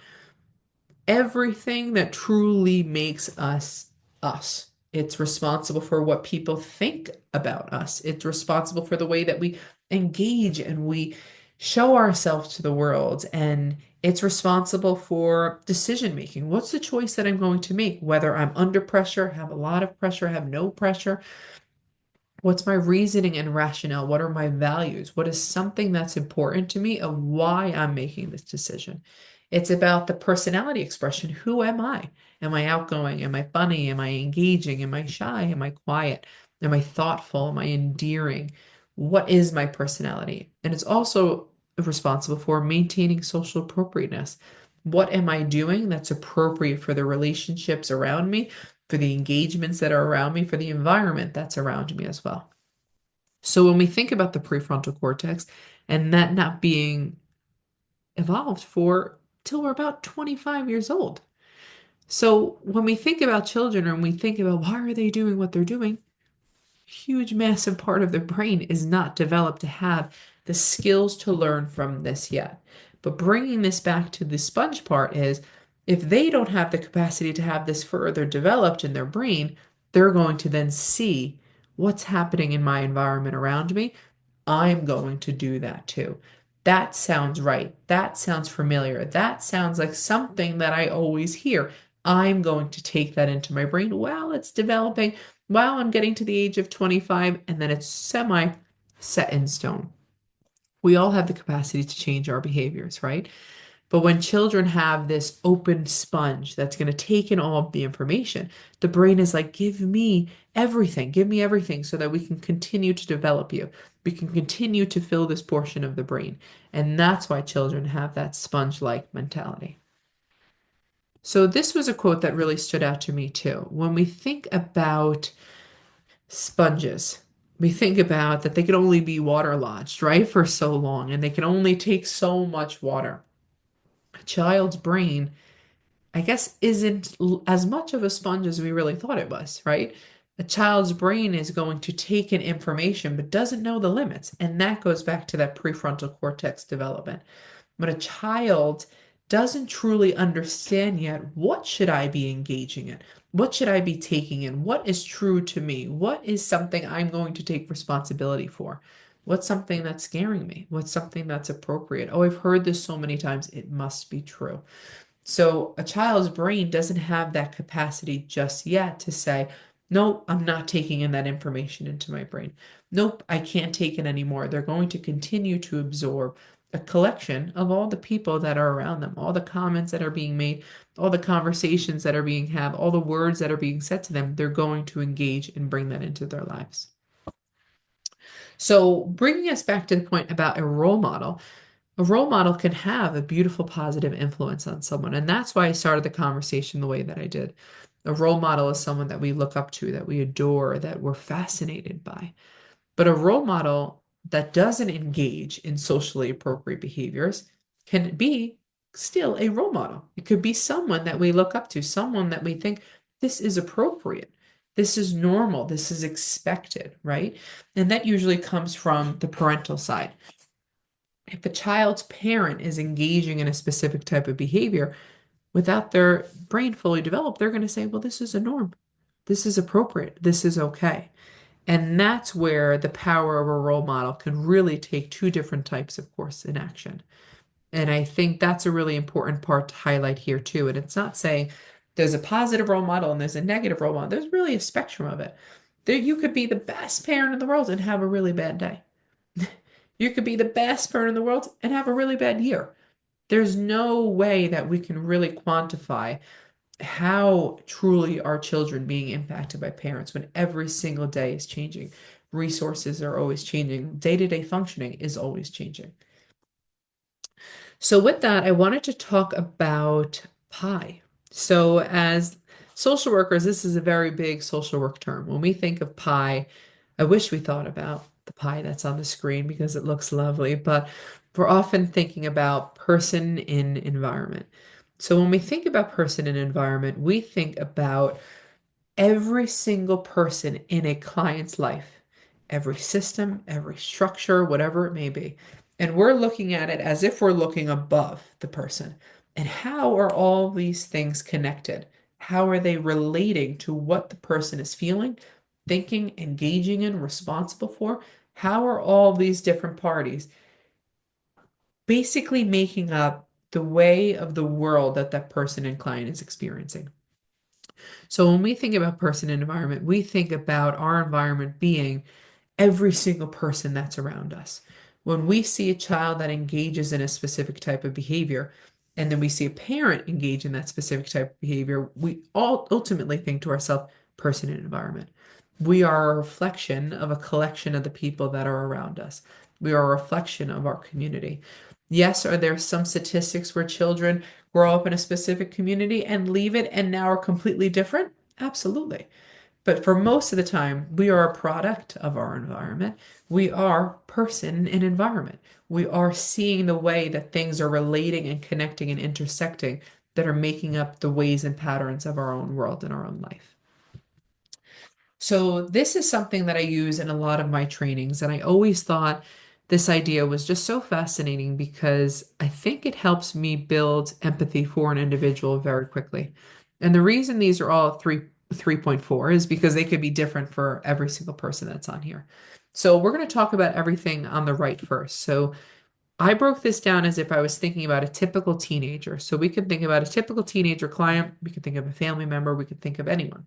everything that truly makes us us. It's responsible for what people think about us. It's responsible for the way that we engage and we show ourselves to the world. And it's responsible for decision making. What's the choice that I'm going to make? Whether I'm under pressure, have a lot of pressure, have no pressure. What's my reasoning and rationale? What are my values? What is something that's important to me of why I'm making this decision? It's about the personality expression. Who am I? Am I outgoing? Am I funny? Am I engaging? Am I shy? Am I quiet? Am I thoughtful? Am I endearing? What is my personality? And it's also responsible for maintaining social appropriateness. What am I doing that's appropriate for the relationships around me, for the engagements that are around me, for the environment that's around me as well? So when we think about the prefrontal cortex and that not being evolved for till we're about 25 years old. So when we think about children and we think about why are they doing what they're doing, huge massive part of their brain is not developed to have the skills to learn from this yet. But bringing this back to the sponge part is if they don't have the capacity to have this further developed in their brain, they're going to then see what's happening in my environment around me. I'm going to do that too. That sounds right. That sounds familiar. That sounds like something that I always hear. I'm going to take that into my brain while it's developing, while I'm getting to the age of 25, and then it's semi set in stone. We all have the capacity to change our behaviors, right? But when children have this open sponge that's going to take in all of the information, the brain is like, give me everything so that we can continue to develop you. We can continue to fill this portion of the brain. And that's why children have that sponge-like mentality. So this was a quote that really stood out to me too. When we think about sponges, we think about that they can only be waterlogged, right, for so long, and they can only take so much water. A child's brain, I guess, isn't as much of a sponge as we really thought it was, right? A child's brain is going to take in information but doesn't know the limits. And that goes back to that prefrontal cortex development. But a child doesn't truly understand yet what should I be engaging in? What should I be taking in? What is true to me? What is something I'm going to take responsibility for? What's something that's scaring me? What's something that's appropriate? Oh, I've heard this so many times. It must be true. So a child's brain doesn't have that capacity just yet to say, nope, I'm not taking in that information into my brain. Nope, I can't take it anymore. They're going to continue to absorb a collection of all the people that are around them, all the comments that are being made, all the conversations that are being had, all the words that are being said to them. They're going to engage and bring that into their lives. So bringing us back to the point about a role model can have a beautiful positive influence on someone. And that's why I started the conversation the way that I did. A role model is someone that we look up to, that we adore, that we're fascinated by. But a role model that doesn't engage in socially appropriate behaviors can be still a role model. It could be someone that we look up to, someone that we think this is appropriate. This is normal. This is expected, right? And that usually comes from the parental side. If a child's parent is engaging in a specific type of behavior without their brain fully developed, they're going to say, well, this is a norm. This is appropriate. This is okay. And that's where the power of a role model can really take two different types of course in action. And I think that's a really important part to highlight here too. And it's not saying there's a positive role model and there's a negative role model. There's really a spectrum of it. There, you could be the best parent in the world and have a really bad day. You could be the best parent in the world and have a really bad year. There's no way that we can really quantify how truly are children being impacted by parents when every single day is changing. Resources are always changing. Day-to-day functioning is always changing. So with that, I wanted to talk about pie. So as social workers, this is a very big social work term. When we think of pie, I wish we thought about the pie that's on the screen because it looks lovely, but we're often thinking about person in environment. So when we think about person in environment, we think about every single person in a client's life, every system, every structure, whatever it may be. And we're looking at it as if we're looking above the person. And how are all these things connected? How are they relating to what the person is feeling, thinking, engaging in, responsible for? How are all these different parties basically making up the way of the world that that person and client is experiencing? So when we think about person and environment, we think about our environment being every single person that's around us. When we see a child that engages in a specific type of behavior, and then we see a parent engage in that specific type of behavior, we all ultimately think to ourselves, person and environment. We are a reflection of a collection of the people that are around us. We are a reflection of our community. Yes, are there some statistics where children grow up in a specific community and leave it and now are completely different? Absolutely. But for most of the time, we are a product of our environment. We are person and environment. We are seeing the way that things are relating and connecting and intersecting that are making up the ways and patterns of our own world and our own life. So this is something that I use in a lot of my trainings, and I always thought this idea was just so fascinating because I think it helps me build empathy for an individual very quickly. And the reason these are all 3.4 is because they could be different for every single person that's on here. So we're going to talk about everything on the right first. So I broke this down as if I was thinking about a typical teenager. So we could think about a typical teenager client, we could think of a family member, we could think of anyone.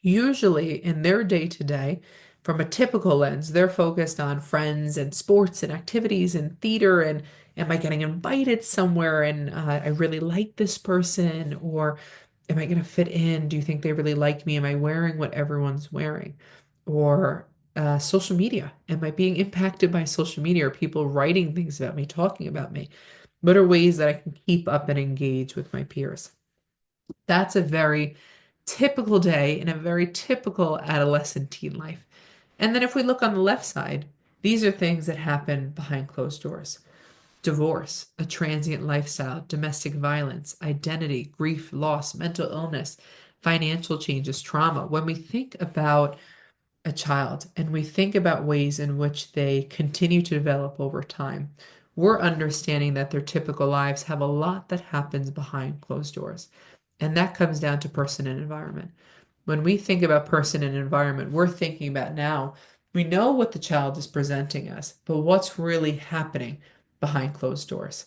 Usually in their day to day, from a typical lens, they're focused on friends and sports and activities and theater and am I getting invited somewhere and I really like this person, or am I going to fit in? Do you think they really like me? Am I wearing what everyone's wearing? Or social media. Am I being impacted by social media? Are people writing things about me, talking about me? What are ways that I can keep up and engage with my peers? That's a very typical day in a very typical adolescent teen life. And then if we look on the left side, these are things that happen behind closed doors. Divorce, a transient lifestyle, domestic violence, identity, grief, loss, mental illness, financial changes, trauma. When we think about a child and we think about ways in which they continue to develop over time, we're understanding that their typical lives have a lot that happens behind closed doors. And that comes down to person and environment. When we think about person and environment, we're thinking about now, we know what the child is presenting us, but what's really happening behind closed doors.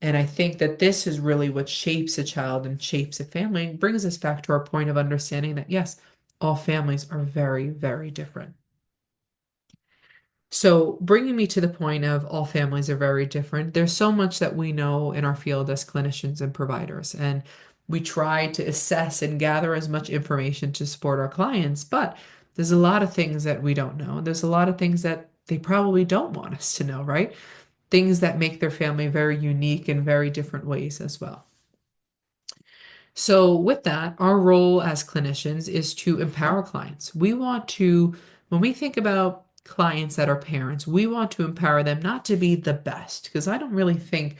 And I think that this is really what shapes a child and shapes a family and brings us back to our point of understanding that, yes, all families are very, very different. So, bringing me to the point of all families are very different, there's so much that we know in our field as clinicians and providers, and we try to assess and gather as much information to support our clients, but there's a lot of things that we don't know. There's a lot of things that they probably don't want us to know, right? Things that make their family very unique in very different ways as well. So, with that, our role as clinicians is to empower clients. We want to, when we think about clients that are parents, we want to empower them not to be the best, because I don't really think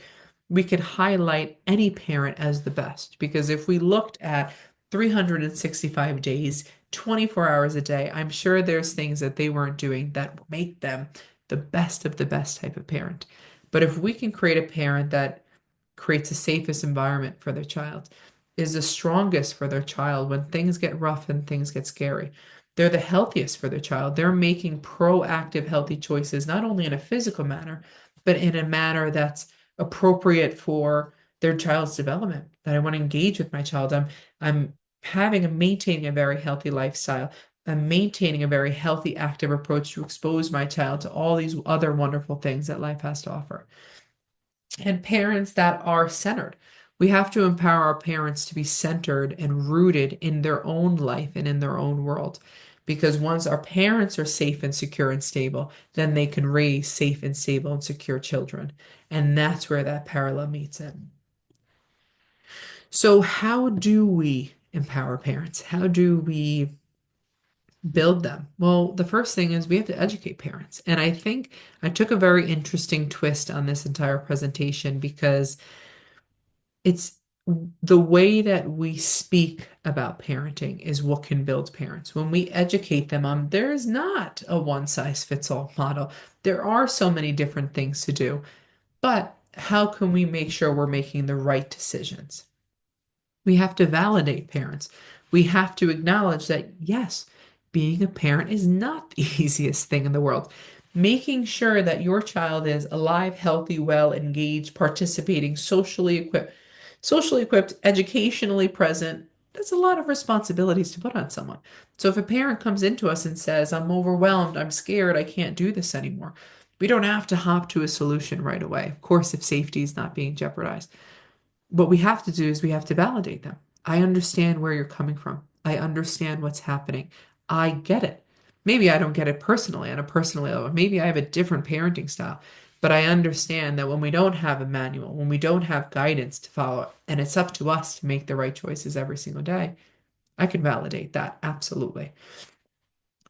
we could highlight any parent as the best. Because if we looked at 365 days, 24 hours a day, I'm sure there's things that they weren't doing that make them the best of the best type of parent. But if we can create a parent that creates a safest environment for their child, is the strongest for their child when things get rough and things get scary. They're the healthiest for their child. They're making proactive, healthy choices, not only in a physical manner, but in a manner that's appropriate for their child's development. That I want to engage with my child. I'm having and maintaining a very healthy lifestyle. I'm maintaining a very healthy, active approach to expose my child to all these other wonderful things that life has to offer. And parents that are centered. We have to empower our parents to be centered and rooted in their own life and in their own world. Because once our parents are safe and secure and stable, then they can raise safe and stable and secure children. And that's where that parallel meets in. So, how do we empower parents? How do we build them? Well, the first thing is we have to educate parents. And I think I took a very interesting twist on this entire presentation because it's the way that we speak about parenting is what can build parents. When we educate them on there is not a one size fits all model. There are so many different things to do, but how can we make sure we're making the right decisions? We have to validate parents. We have to acknowledge that, yes, being a parent is not the easiest thing in the world. Making sure that your child is alive, healthy, well, engaged, participating, socially equipped, educationally present, that's a lot of responsibilities to put on someone. So if a parent comes into us and says, I'm overwhelmed, I'm scared, I can't do this anymore, we don't have to hop to a solution right away. Of course, if safety is not being jeopardized. What we have to do is we have to validate them. I understand where you're coming from. I understand what's happening. I get it. Maybe I don't get it personally on a personal level. Maybe I have a different parenting style, but I understand that when we don't have a manual, when we don't have guidance to follow, and it's up to us to make the right choices every single day, I can validate that. Absolutely.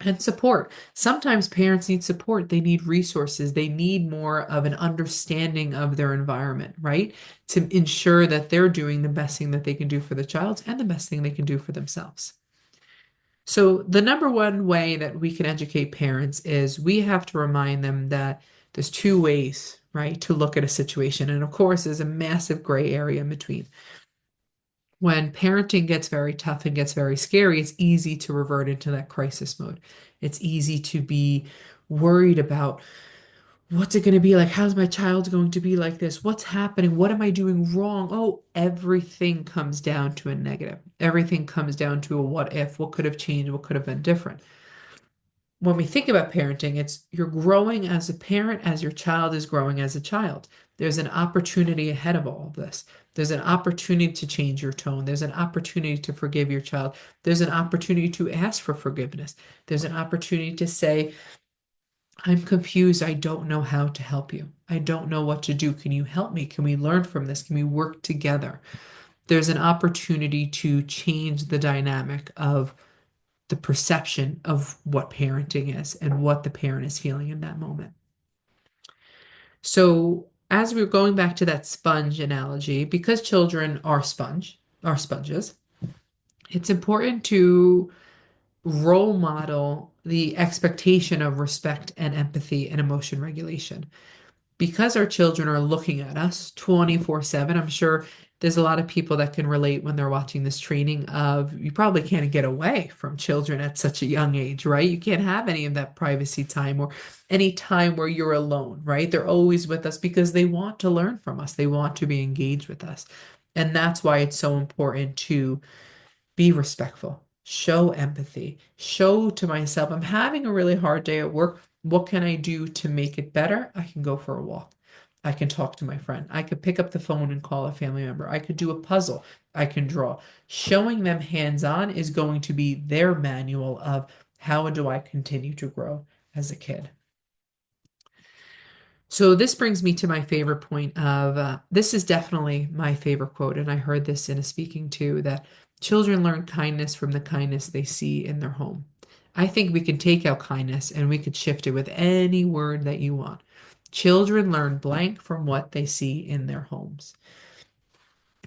And support. Sometimes parents need support. They need resources. They need more of an understanding of their environment, right? To ensure that they're doing the best thing that they can do for the child and the best thing they can do for themselves. So, the number one way that we can educate parents is we have to remind them that there's two ways, right, to look at a situation. And of course, there's a massive gray area in between. When parenting gets very tough and gets very scary, it's easy to revert into that crisis mode. It's easy to be worried about what's it going to be like? How's my child going to be like this? What's happening? What am I doing wrong? Oh, everything comes down to a negative. Everything comes down to a what if, what could have changed, what could have been different. When we think about parenting, it's you're growing as a parent as your child is growing as a child. There's an opportunity ahead of all of this. There's an opportunity to change your tone. There's an opportunity to forgive your child. There's an opportunity to ask for forgiveness. There's an opportunity to say, I'm confused. I don't know how to help you. I don't know what to do. Can you help me? Can we learn from this? Can we work together? There's an opportunity to change the dynamic of the perception of what parenting is and what the parent is feeling in that moment. So, as we're going back to that sponge analogy, because children are sponges, it's important to role model the expectation of respect and empathy and emotion regulation. Because our children are looking at us 24/7, I'm sure there's a lot of people that can relate when they're watching this training of you probably can't get away from children at such a young age, right? You can't have any of that privacy time or any time where you're alone, right? They're always with us because they want to learn from us. They want to be engaged with us. And that's why it's so important to be respectful, show empathy, show to myself, I'm having a really hard day at work. What can I do to make it better? I can go for a walk. I can talk to my friend. I could pick up the phone and call a family member. I could do a puzzle. I can draw. Showing them hands on is going to be their manual of how do I continue to grow as a kid. So this brings me to my favorite point of this is definitely my favorite quote, and I heard this in a speaking too, that children learn kindness from the kindness they see in their home. I think we can take out kindness and we could shift it with any word that you want. Children learn blank from what they see in their homes.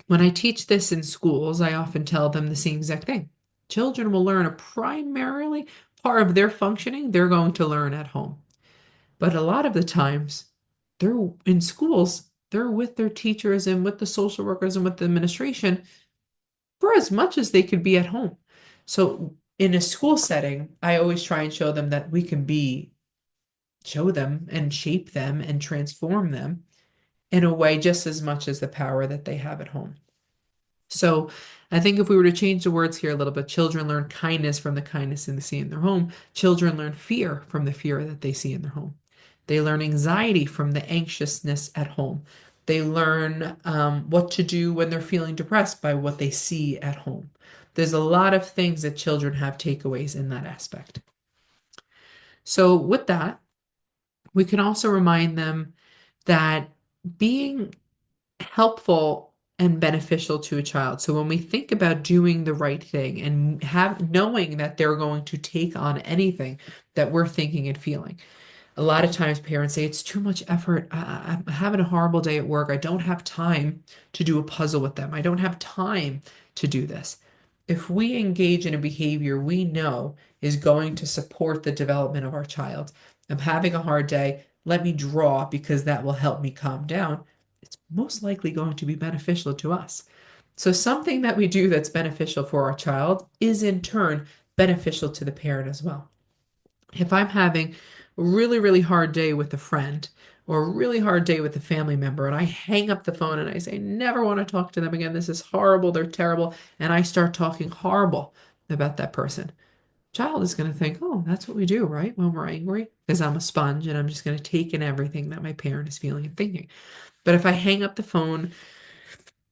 When I teach this in schools, I often tell them the same exact thing. Children will learn a primarily part of their functioning they're going to learn at home. But a lot of the times, they're in schools, they're with their teachers and with the social workers and with the administration for as much as they could be at home. So in a school setting, I always try and show them that we can show them and shape them and transform them in a way just as much as the power that they have at home. So I think if we were to change the words here a little bit, children learn kindness from the kindness they see in their home. Children learn fear from the fear that they see in their home. They learn anxiety from the anxiousness at home. They learn what to do when they're feeling depressed by what they see at home. There's a lot of things that children have takeaways in that aspect. So with that, we can also remind them that being helpful and beneficial to a child. So when we think about doing the right thing and knowing that they're going to take on anything that we're thinking and feeling. A lot of times parents say it's too much effort. I'm having a horrible day at work. I don't have time to do a puzzle with them. I don't have time to do this. If we engage in a behavior we know is going to support the development of our child, I'm having a hard day. Let me draw because that will help me calm down. It's most likely going to be beneficial to us. So something that we do that's beneficial for our child is in turn beneficial to the parent as well. If I'm having a really, really hard day with a friend or a really hard day with a family member and I hang up the phone and I say, never want to talk to them again. This is horrible. They're terrible. And I start talking horrible about that person. Child is going to think, oh, that's what we do, right? When we're angry, because I'm a sponge and I'm just going to take in everything that my parent is feeling and thinking. But if I hang up the phone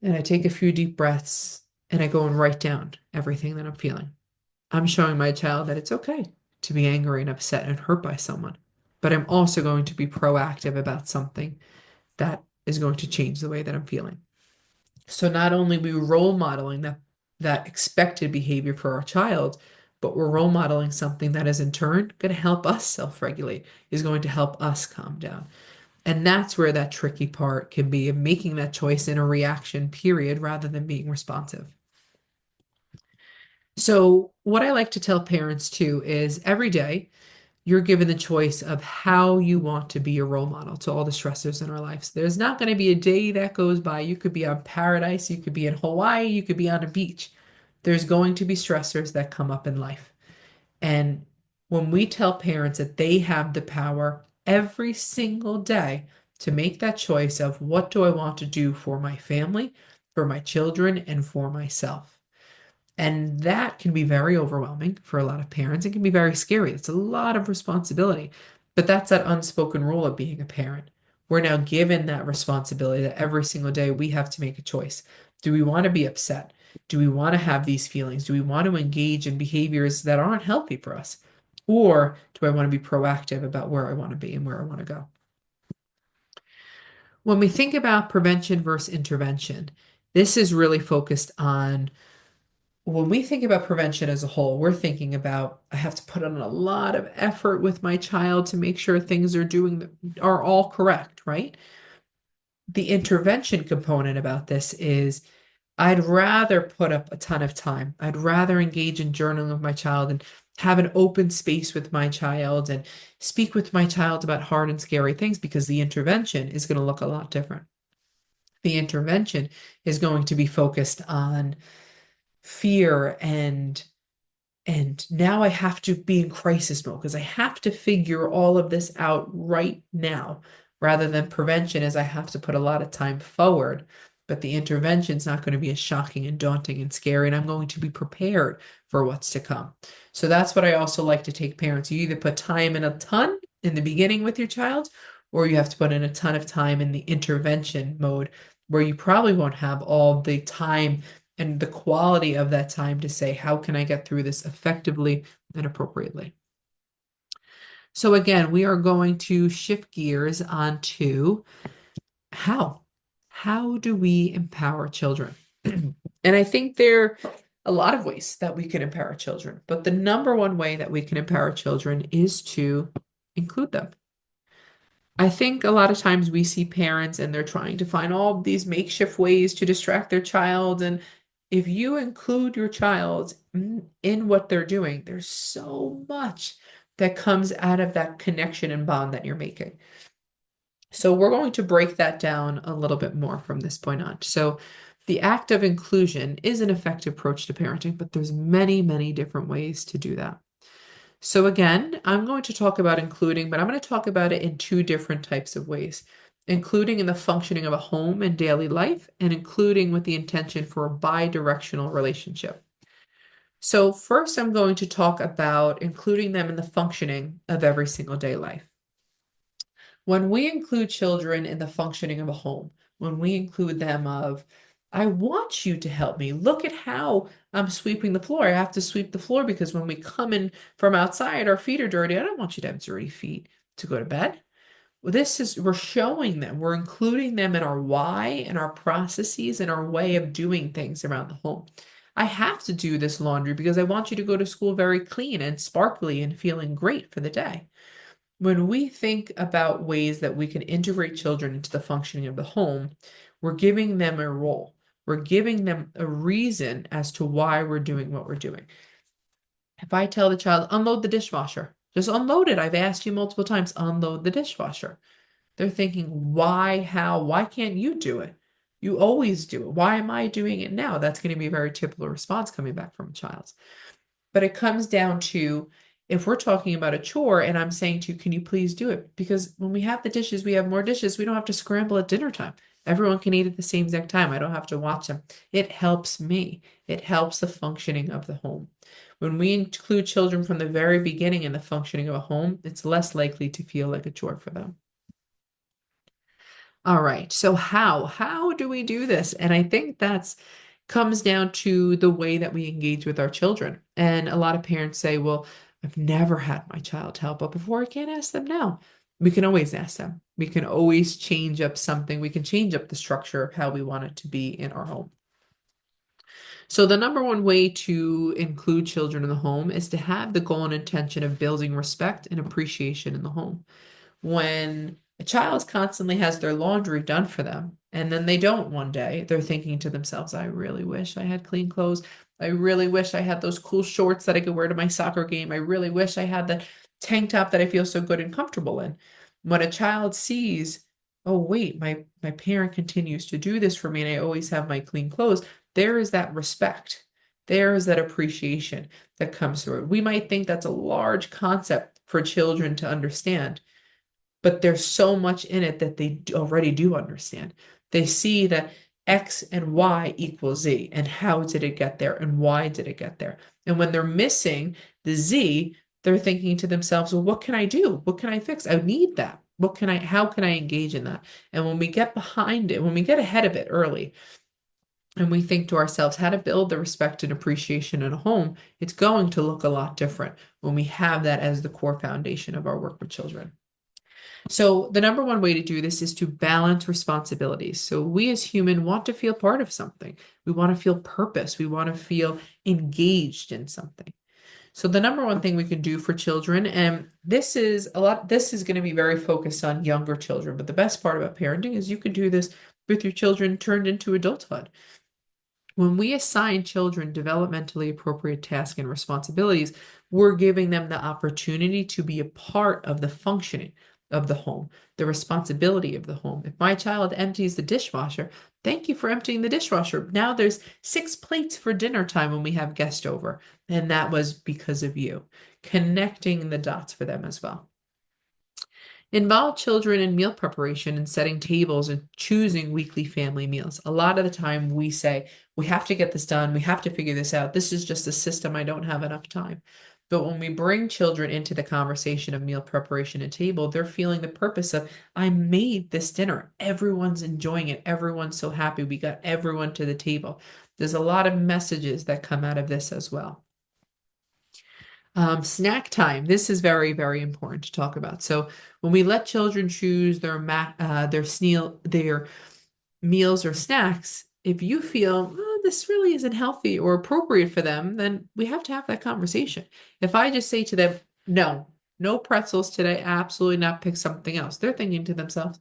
and I take a few deep breaths and I go and write down everything that I'm feeling, I'm showing my child that it's okay to be angry and upset and hurt by someone. But I'm also going to be proactive about something that is going to change the way that I'm feeling. So not only are we role modeling that expected behavior for our child, but we're role modeling something that is in turn going to help us self-regulate, is going to help us calm down. And that's where that tricky part can be of making that choice in a reaction period rather than being responsive. So, what I like to tell parents too is every day you're given the choice of how you want to be a role model to all the stressors in our lives. There's not going to be a day that goes by. You could be on paradise, you could be in Hawaii, you could be on a beach. There's going to be stressors that come up in life. And when we tell parents that they have the power every single day to make that choice of what do I want to do for my family, for my children, and for myself. And that can be very overwhelming for a lot of parents. It can be very scary. It's a lot of responsibility. But that's that unspoken rule of being a parent. We're now given that responsibility that every single day we have to make a choice. Do we want to be upset? Do we want to have these feelings? Do we want to engage in behaviors that aren't healthy for us? Or do I want to be proactive about where I want to be and where I want to go? When we think about prevention versus intervention, this is really focused on when we think about prevention as a whole, we're thinking about I have to put in a lot of effort with my child to make sure things are all correct, right? The intervention component about this is I'd rather put up a ton of time. I'd rather engage in journaling with my child and have an open space with my child and speak with my child about hard and scary things because the intervention is going to look a lot different. The intervention is going to be focused on fear and now I have to be in crisis mode because I have to figure all of this out right now rather than prevention as I have to put a lot of time forward. But the intervention is not going to be as shocking and daunting and scary, and I'm going to be prepared for what's to come. So that's what I also like to take parents. You either put time in a ton in the beginning with your child, or you have to put in a ton of time in the intervention mode where you probably won't have all the time and the quality of that time to say, how can I get through this effectively and appropriately? So again, we are going to shift gears onto how. How do we empower children? And I think there are a lot of ways that we can empower children, but the number one way that we can empower children is to include them. I think a lot of times we see parents and they're trying to find all these makeshift ways to distract their child. And if you include your child in what they're doing, there's so much that comes out of that connection and bond that you're making. So we're going to break that down a little bit more from this point on. So The act of inclusion is an effective approach to parenting, but there's many, many different ways to do that. So again, I'm going to talk about including, but I'm going to talk about it in two different types of ways. Including in the functioning of a home and daily life, and including with the intention for a bi-directional relationship. So first, I'm going to talk about including them in the functioning of every single day life. When we include children in the functioning of a home, when we include them of, I want you to help me. Look at how I'm sweeping the floor. I have to sweep the floor because when we come in from outside, our feet are dirty. I don't want you to have dirty feet to go to bed. Well, we're showing them, we're including them in our why and our processes and our way of doing things around the home. I have to do this laundry because I want you to go to school very clean and sparkly and feeling great for the day. When we think about ways that we can integrate children into the functioning of the home, we're giving them a role. We're giving them a reason as to why we're doing what we're doing. If I tell the child, unload the dishwasher, just unload it. I've asked you multiple times, unload the dishwasher. They're thinking, why, how, why can't you do it? You always do it. Why am I doing it now? That's going to be a very typical response coming back from a child. But it comes down to, if we're talking about a chore and I'm saying to you, can you please do it? Because when we have the dishes, we have more dishes. We don't have to scramble at dinner time. Everyone can eat at the same exact time. I don't have to watch them. It helps me. It helps the functioning of the home. When we include children from the very beginning in the functioning of a home, it's less likely to feel like a chore for them. All right. So how do we do this? And I think that's comes down to the way that we engage with our children. And a lot of parents say, well, I've never had my child help, but before I can't ask them now. We can always ask them. We can always change up something. We can change up the structure of how we want it to be in our home. So the number one way to include children in the home is to have the goal and intention of building respect and appreciation in the home. When a child constantly has their laundry done for them, and then they don't one day, they're thinking to themselves, I really wish I had clean clothes. I really wish I had those cool shorts that I could wear to my soccer game. I really wish I had that tank top that I feel so good and comfortable in. When a child sees, oh, wait, my parent continues to do this for me and I always have my clean clothes, there is that respect. There is that appreciation that comes through it. We might think that's a large concept for children to understand, but there's so much in it that they already do understand. They see that X and Y equals Z, and how did it get there, and why did it get there? And when they're missing the Z, they're thinking to themselves, well, what can I do? What can I fix? I need that. How can I engage in that? And when we get behind it, when we get ahead of it early, and we think to ourselves how to build the respect and appreciation in a home, it's going to look a lot different when we have that as the core foundation of our work with children. So the number one way to do this is to balance responsibilities. So we as human want to feel part of something. We want to feel purpose. We want to feel engaged in something. So the number one thing we can do for children, and this is going to be very focused on younger children, but the best part about parenting is you can do this with your children turned into adulthood. When we assign children developmentally appropriate tasks and responsibilities, we're giving them the opportunity to be a part of the functioning of the home, the responsibility of the home. If my child empties the dishwasher, thank you for emptying the dishwasher. Now there's 6 plates for dinner time when we have guests over, and that was because of you. Connecting the dots for them as well. Involve children in meal preparation and setting tables and choosing weekly family meals. A lot of the time we say, we have to get this done. We have to figure this out. This is just a system. I don't have enough time. But when we bring children into the conversation of meal preparation and table, they're feeling the purpose of, I made this dinner. Everyone's enjoying it. Everyone's so happy. We got everyone to the table. There's a lot of messages that come out of this as well. Snack time. This is very, very important to talk about. So when we let children choose their meals or snacks, if you feel this really isn't healthy or appropriate for them, then we have to have that conversation. If I just say to them, no pretzels today, absolutely not, pick something else, they're thinking to themselves,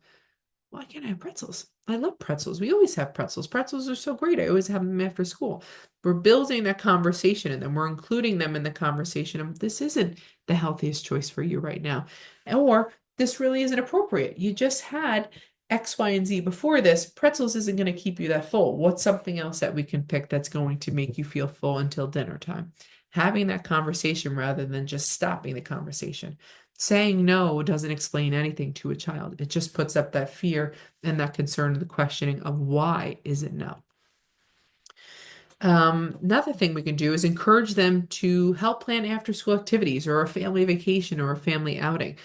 why can't I have pretzels? I love pretzels. We always have pretzels. Pretzels are so great. I always have them after school. We're building that conversation in them. We're including them in the conversation of, this isn't the healthiest choice for you right now. Or this really isn't appropriate. You just had X, Y, and Z before this, pretzels isn't going to keep you that full. What's something else that we can pick that's going to make you feel full until dinner time? Having that conversation rather than just stopping the conversation. Saying no doesn't explain anything to a child. It just puts up that fear and that concern and the questioning of why is it no? Another thing we can do is encourage them to help plan after school activities or a family vacation or a family outing.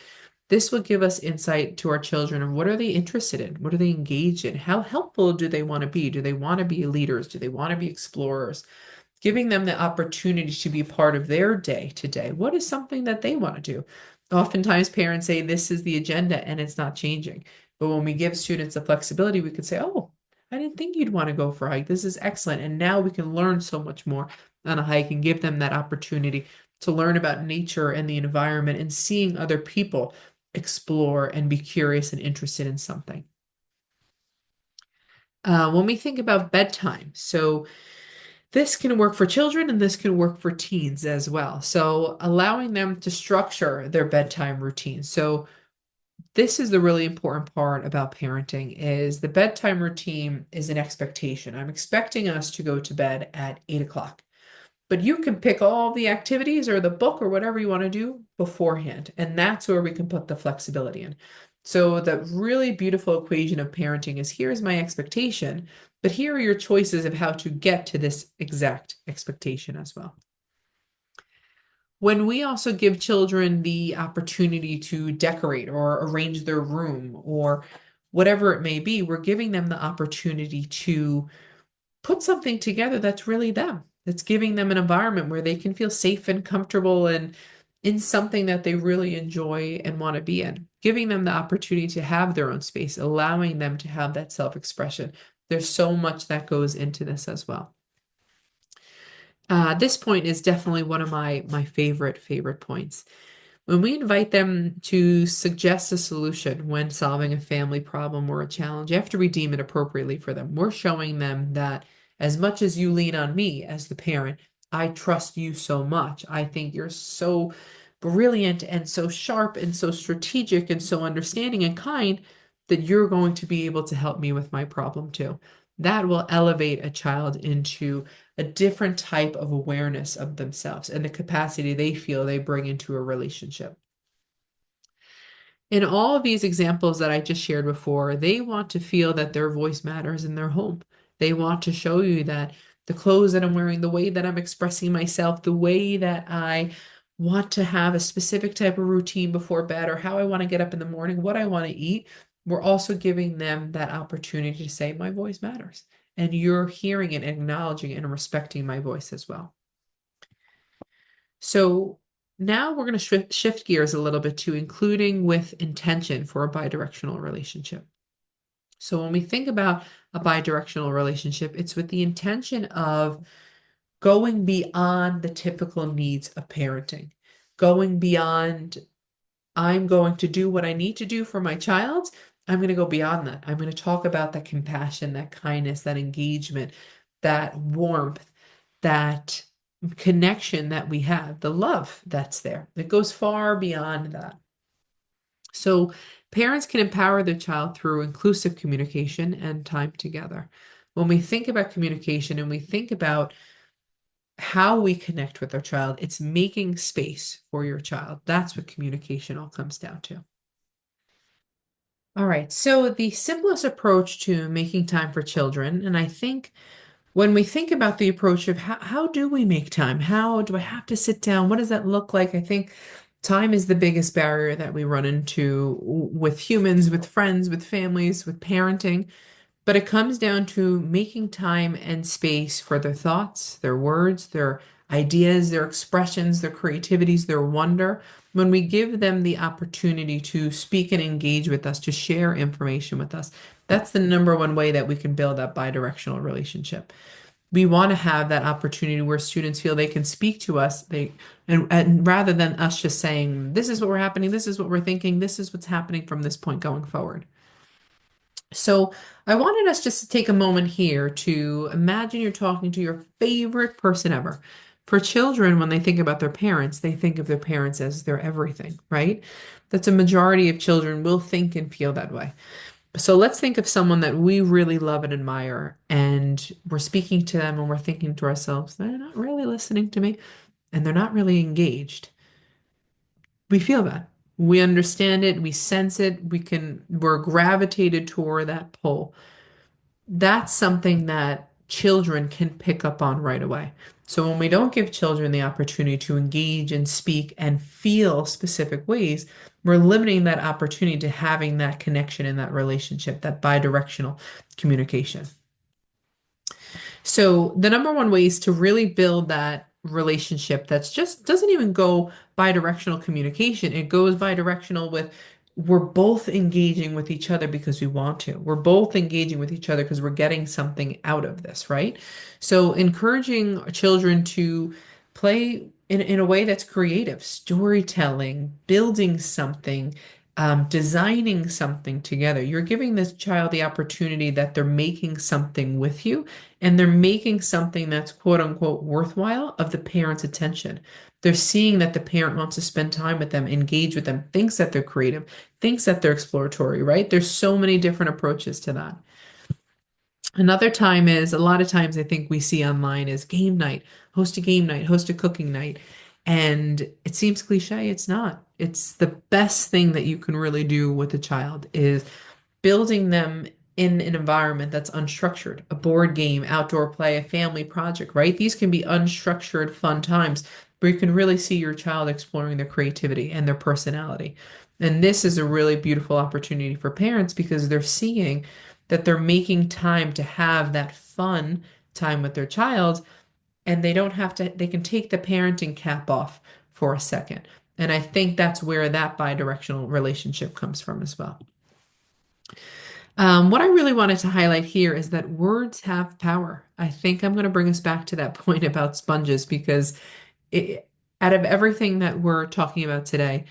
This will give us insight to our children of what are they interested in? What are they engaged in? How helpful do they want to be? Do they want to be leaders? Do they want to be explorers? Giving them the opportunity to be part of their day to day. What is something that they want to do? Oftentimes, parents say this is the agenda and it's not changing. But when we give students the flexibility, we could say, oh, I didn't think you'd want to go for a hike. This is excellent. And now we can learn so much more on a hike and give them that opportunity to learn about nature and the environment and seeing other people explore and be curious and interested in something. When we think about bedtime, so this can work for children and this can work for teens as well. So allowing them to structure their bedtime routine. So this is the really important part about parenting is the bedtime routine is an expectation. I'm expecting us to go to bed at 8 o'clock. But you can pick all the activities or the book or whatever you want to do beforehand. And that's where we can put the flexibility in. So the really beautiful equation of parenting is here's my expectation, but here are your choices of how to get to this exact expectation as well. When we also give children the opportunity to decorate or arrange their room or whatever it may be, we're giving them the opportunity to put something together that's really them. That's giving them an environment where they can feel safe and comfortable and in something that they really enjoy and want to be in. Giving them the opportunity to have their own space, allowing them to have that self-expression. There's so much that goes into this as well. This point is definitely one of my favorite points. When we invite them to suggest a solution when solving a family problem or a challenge, after we deem it appropriately for them, we're showing them that as much as you lean on me as the parent, I trust you so much. I think you're so brilliant and so sharp and so strategic and so understanding and kind that you're going to be able to help me with my problem too. That will elevate a child into a different type of awareness of themselves and the capacity they feel they bring into a relationship. In all of these examples that I just shared before, they want to feel that their voice matters in their home. They want to show you that the clothes that I'm wearing, the way that I'm expressing myself, the way that I want to have a specific type of routine before bed, or how I want to get up in the morning, what I want to eat, we're also giving them that opportunity to say, my voice matters. And you're hearing it, acknowledging it, and respecting my voice as well. So now we're going to shift gears a little bit to including with intention for a bidirectional relationship. So when we think about a bidirectional relationship, it's with the intention of going beyond the typical needs of parenting, going beyond, I'm going to do what I need to do for my child. I'm going to go beyond that. I'm going to talk about that compassion, that kindness, that engagement, that warmth, that connection that we have, the love that's there. It goes far beyond that. So parents can empower their child through inclusive communication and time together. When we think about communication and we think about how we connect with our child, it's making space for your child. That's what communication all comes down to. All right, so the simplest approach to making time for children, and I think when we think about the approach of how do we make time? How do I have to sit down? What does that look like? I think time is the biggest barrier that we run into with humans, with friends, with families, with parenting. But it comes down to making time and space for their thoughts, their words, their ideas, their expressions, their creativities, their wonder. When we give them the opportunity to speak and engage with us, to share information with us, that's the number one way that we can build that bidirectional relationship. We want to have that opportunity where students feel they can speak to us, and rather than us just saying, this is what we're happening, this is what we're thinking, this is what's happening from this point going forward. So I wanted us just to take a moment here to imagine you're talking to your favorite person ever. For children, when they think about their parents, they think of their parents as their everything, right? That's a majority of children will think and feel that way. So let's think of someone that we really love and admire, and we're speaking to them and we're thinking to ourselves, they're not really listening to me and they're not really engaged. We feel that. We understand it, we sense it, we're gravitated toward that pull. That's something that children can pick up on right away. So when we don't give children the opportunity to engage and speak and feel specific ways, we're limiting that opportunity to having that connection in that relationship, that bidirectional communication. So the number one ways to really build that relationship that's just doesn't even go bi-directional communication. It goes bi-directional with we're both engaging with each other because we want to. We're both engaging with each other because we're getting something out of this, right? So encouraging children to play in a way that's creative, storytelling, building something, designing something together. You're giving this child the opportunity that they're making something with you and they're making something that's quote unquote worthwhile of the parent's attention. They're seeing that the parent wants to spend time with them, engage with them, thinks that they're creative, thinks that they're exploratory, right? There's so many different approaches to that. Another time is a lot of times I think we see online is game night, host a game night, host a cooking night. And it seems cliche, it's not. It's the best thing that you can really do with a child is building them in an environment that's unstructured, a board game, outdoor play, a family project, right? These can be unstructured, fun times where you can really see your child exploring their creativity and their personality. And this is a really beautiful opportunity for parents because they're seeing that they're making time to have that fun time with their child and they don't have to, they can take the parenting cap off for a second. And I think that's where that bi-directional relationship comes from as well. What I really wanted to highlight here is that words have power. I think I'm going to bring us back to that point about sponges because out of everything that we're talking about today,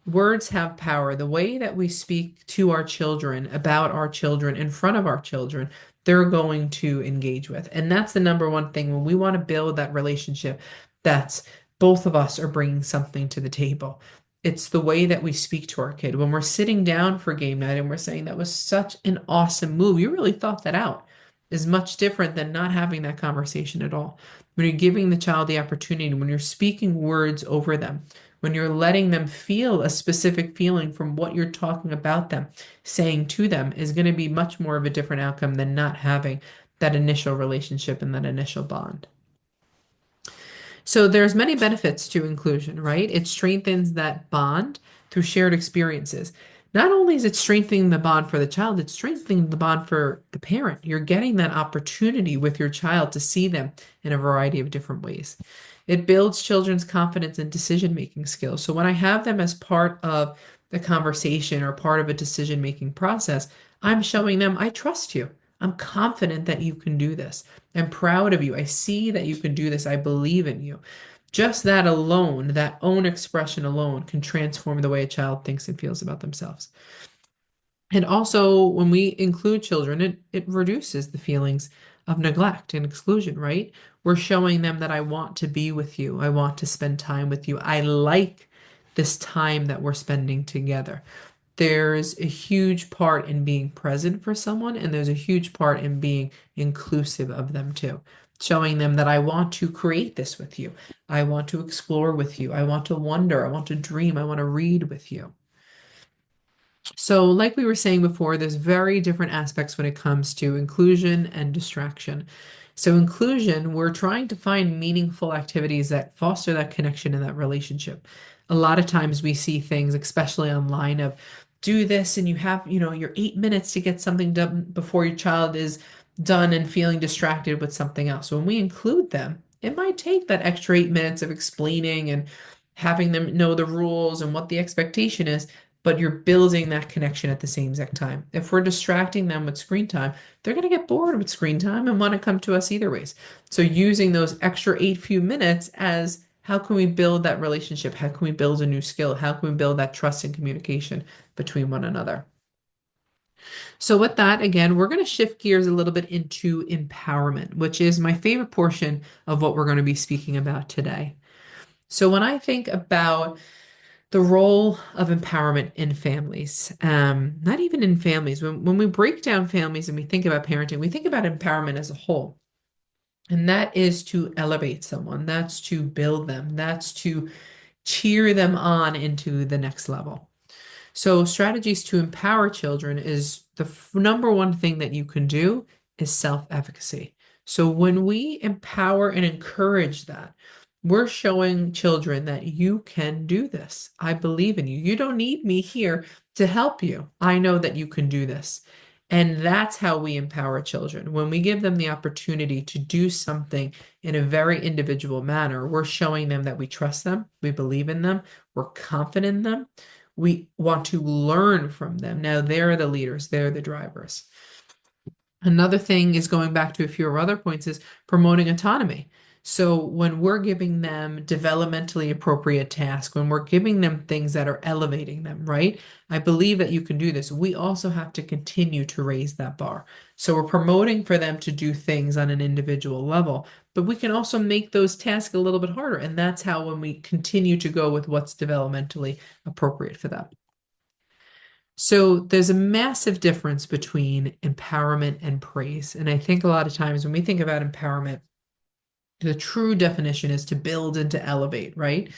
words have power. The way that we speak to our children, about our children, in front of our children, they're going to engage with. And that's the number one thing when we want to build that relationship that's both of us are bringing something to the table. It's the way that we speak to our kid. When we're sitting down for game night and we're saying that was such an awesome move, you really thought that out, is much different than not having that conversation at all. When you're giving the child the opportunity, when you're speaking words over them, when you're letting them feel a specific feeling from what you're talking about them, saying to them is going to be much more of a different outcome than not having that initial relationship and that initial bond. So there's many benefits to inclusion, right? It strengthens that bond through shared experiences. Not only is it strengthening the bond for the child, it's strengthening the bond for the parent. You're getting that opportunity with your child to see them in a variety of different ways. It builds children's confidence and decision-making skills. So when I have them as part of the conversation or part of a decision-making process, I'm showing them I trust you. I'm confident that you can do this. I'm proud of you. I see that you can do this. I believe in you. Just that alone, that own expression alone, can transform the way a child thinks and feels about themselves. And also, when we include children, it reduces the feelings of neglect and exclusion, right? We're showing them that I want to be with you. I want to spend time with you. I like this time that we're spending together. There's a huge part in being present for someone, and there's a huge part in being inclusive of them too. Showing them that I want to create this with you. I want to explore with you. I want to wonder. I want to dream. I want to read with you. So, like we were saying before, there's very different aspects when it comes to inclusion and distraction. So, inclusion, we're trying to find meaningful activities that foster that connection in that relationship. A lot of times we see things, especially online, of do this and you have, your 8 minutes to get something done before your child is done and feeling distracted with something else. When we include them, it might take that extra 8 minutes of explaining and having them know the rules and what the expectation is, but you're building that connection at the same exact time. If we're distracting them with screen time, they're going to get bored with screen time and want to come to us either ways. So using those extra few minutes as how can we build that relationship? How can we build a new skill? How can we build that trust and communication between one another? So with that, again, we're going to shift gears a little bit into empowerment, which is my favorite portion of what we're going to be speaking about today. So when I think about The role of empowerment in families, not even in families. When we break down families and we think about parenting, we think about empowerment as a whole. And that is to elevate someone, that's to build them, that's to cheer them on into the next level. So strategies to empower children is the number one thing that you can do is self-efficacy. So when we empower and encourage that, we're showing children that you can do this. I believe in you. You don't need me here to help you. I know that you can do this. And that's how we empower children. When we give them the opportunity to do something in a very individual manner, we're showing them that we trust them, we believe in them, we're confident in them, we want to learn from them. Now they're the leaders, they're the drivers. Another thing is going back to a few of our other points is promoting autonomy. So when we're giving them developmentally appropriate tasks, when we're giving them things that are elevating them, right? I believe that you can do this. We also have to continue to raise that bar. So we're promoting for them to do things on an individual level, but we can also make those tasks a little bit harder. And that's how when we continue to go with what's developmentally appropriate for them. So there's a massive difference between empowerment and praise. And I think a lot of times when we think about empowerment, the true definition is to build and to elevate, right?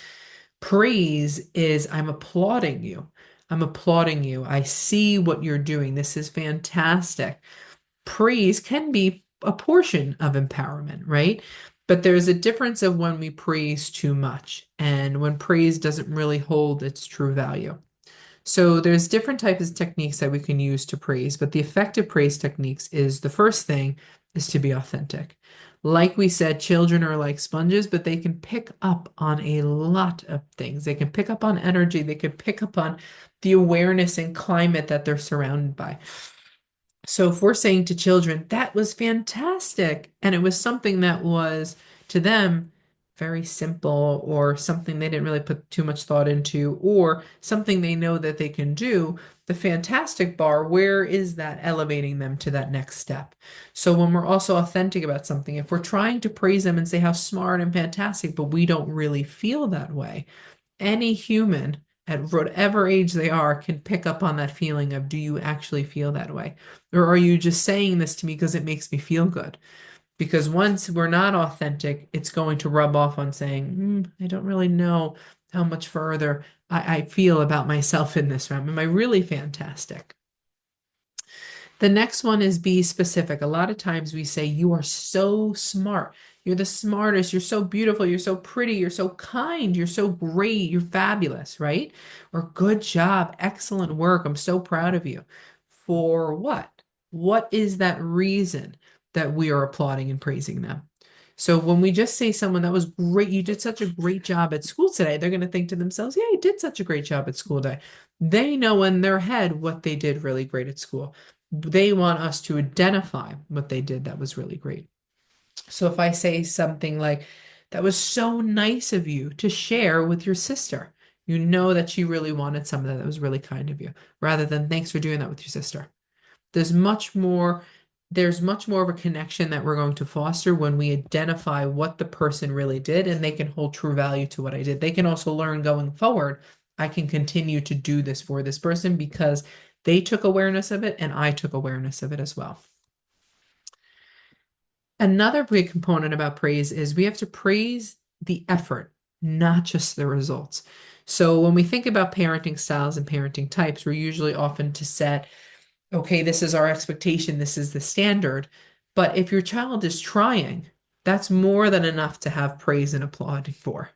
Praise is I'm applauding you. I'm applauding you. I see what you're doing. This is fantastic. Praise can be a portion of empowerment, right? But there's a difference of when we praise too much and when praise doesn't really hold its true value. So there's different types of techniques that we can use to praise, but the effective praise techniques is the first thing is to be authentic. Like we said, children are like sponges, but they can pick up on a lot of things. They can pick up on energy. They can pick up on the awareness and climate that they're surrounded by. So if we're saying to children, that was fantastic, and it was something that was to them very simple or something they didn't really put too much thought into or something they know that they can do, the fantastic bar, where is that elevating them to that next step? So when we're also authentic about something, if we're trying to praise them and say how smart and fantastic, but we don't really feel that way, any human at whatever age they are can pick up on that feeling of, do you actually feel that way? Or are you just saying this to me because it makes me feel good? Because once we're not authentic, it's going to rub off on saying, I don't really know how much further I feel about myself in this realm. Am I really fantastic? The next one is be specific. A lot of times we say, you are so smart. You're the smartest. You're so beautiful. You're so pretty. You're so kind. You're so great. You're fabulous, right? Or good job. Excellent work. I'm so proud of you. For what? What is that reason that we are applauding and praising them? So when we just say someone that was great, you did such a great job at school today, they're going to think to themselves, yeah, you did such a great job at school today. They know in their head what they did really great at school. They want us to identify what they did that was really great. So if I say something like, that was so nice of you to share with your sister, you know that she really wanted something that was really kind of you, rather than thanks for doing that with your sister. There's much more, there's much more of a connection that we're going to foster when we identify what the person really did and they can hold true value to what I did. They can also learn going forward, I can continue to do this for this person because they took awareness of it and I took awareness of it as well. Another big component about praise is we have to praise the effort, not just the results. So when we think about parenting styles and parenting types, we're usually often to set, okay, this is our expectation, this is the standard. But if your child is trying, that's more than enough to have praise and applauding for.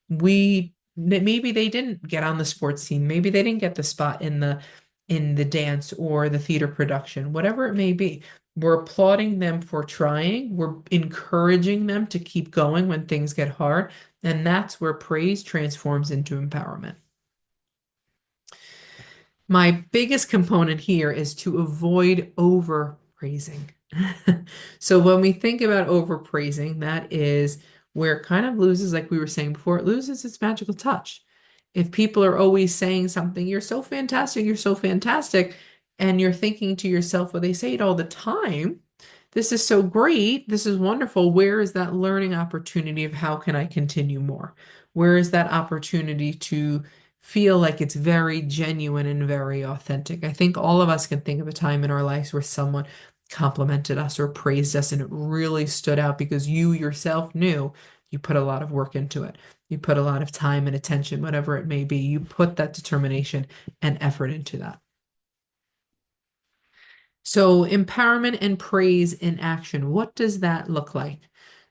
Maybe they didn't get on the sports team, maybe they didn't get the spot in the dance or the theater production, whatever it may be. We're applauding them for trying. We're encouraging them to keep going when things get hard. And that's where praise transforms into empowerment. My biggest component here is to avoid overpraising. So when we think about overpraising, that is where it kind of loses, like we were saying before, it loses its magical touch. If people are always saying something, you're so fantastic, and you're thinking to yourself, well, they say it all the time. This is so great. This is wonderful. Where is that learning opportunity of how can I continue more? Where is that opportunity to feel like it's very genuine and very authentic. I think all of us can think of a time in our lives where someone complimented us or praised us and it really stood out because you yourself knew you put a lot of work into it. You put a lot of time and attention, whatever it may be. You put that determination and effort into that. So, empowerment and praise in action, what does that look like?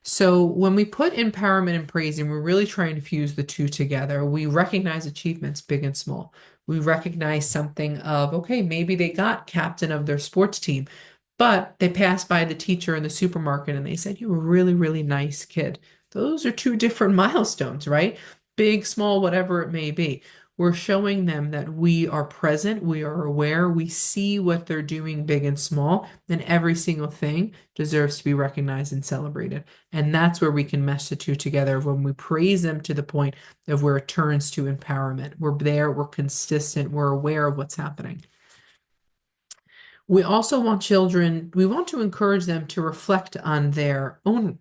So, when we put empowerment and praise and we really try and fuse the two together, we recognize achievements, big and small. We recognize something of, okay, maybe they got captain of their sports team, but they passed by the teacher in the supermarket and they said, "You were a really, really nice kid." Those are two different milestones, right? Big, small, whatever it may be. We're showing them that we are present, we are aware, we see what they're doing big and small, and every single thing deserves to be recognized and celebrated. And that's where we can mesh the two together when we praise them to the point of where it turns to empowerment. We're there, we're consistent, we're aware of what's happening. We also want children, we want to encourage them to reflect on their own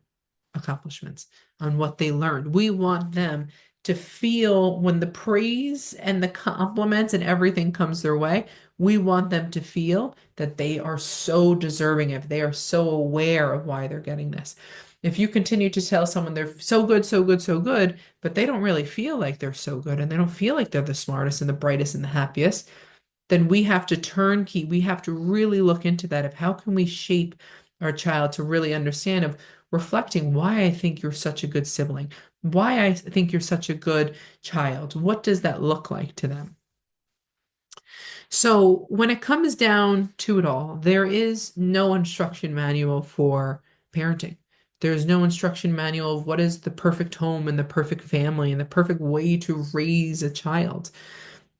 accomplishments, on what they learned. We want them to feel when the praise and the compliments and everything comes their way, we want them to feel that they are so deserving of, they are so aware of why they're getting this. If you continue to tell someone they're so good, so good, so good, but they don't really feel like they're so good and they don't feel like they're the smartest and the brightest and the happiest, then we have to turnkey, we have to really look into that of how can we shape our child to really understand of reflecting why I think you're such a good sibling, why I think you're such a good child. What does that look like to them? So when it comes down to it all, there is no instruction manual for parenting. There's no instruction manual of what is the perfect home and the perfect family and the perfect way to raise a child.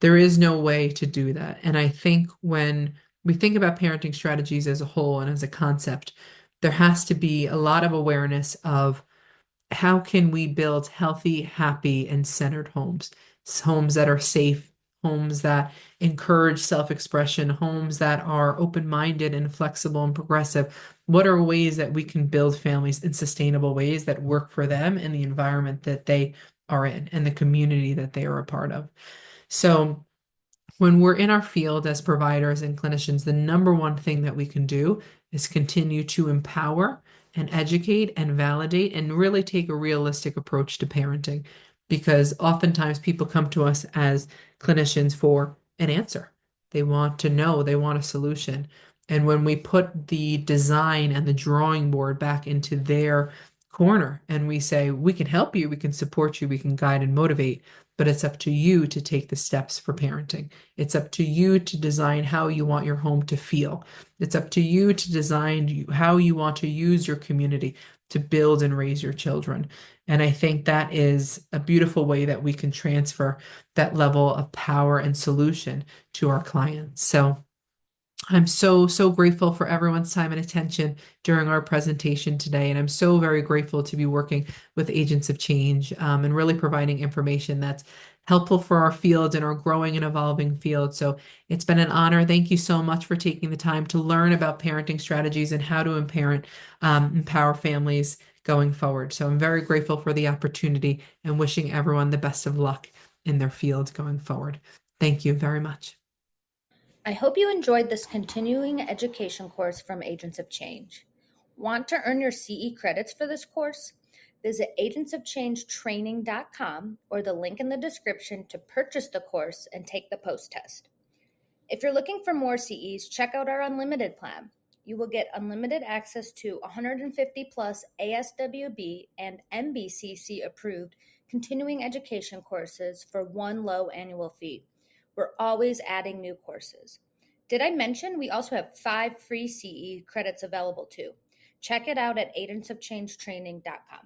There is no way to do that. And I think when we think about parenting strategies as a whole and as a concept, there has to be a lot of awareness of how can we build healthy, happy, and centered homes? Homes that are safe, homes that encourage self-expression, homes that are open-minded and flexible and progressive. What are ways that we can build families in sustainable ways that work for them and the environment that they are in and the community that they are a part of? So when we're in our field as providers and clinicians, the number one thing that we can do is continue to empower and educate and validate and really take a realistic approach to parenting. Because oftentimes people come to us as clinicians for an answer. They want to know, they want a solution. And when we put the design and the drawing board back into their corner and we say, we can help you, we can support you, we can guide and motivate, but it's up to you to take the steps for parenting. It's up to you to design how you want your home to feel. It's up to you to design how you want to use your community to build and raise your children. And I think that is a beautiful way that we can transfer that level of power and solution to our clients. So I'm so, so grateful for everyone's time and attention during our presentation today. And I'm so very grateful to be working with Agents of Change and really providing information that's helpful for our field and our growing and evolving field. So it's been an honor. Thank you so much for taking the time to learn about parenting strategies and how to empower families going forward. So I'm very grateful for the opportunity and wishing everyone the best of luck in their field going forward. Thank you very much. I hope you enjoyed this continuing education course from Agents of Change. Want to earn your CE credits for this course? Visit agentsofchangetraining.com or the link in the description to purchase the course and take the post test. If you're looking for more CEs, check out our unlimited plan. You will get unlimited access to 150 plus ASWB and NBCC approved continuing education courses for one low annual fee. We're always adding new courses. Did I mention we also have 5 free CE credits available too? Check it out at agentsofchangetraining.com.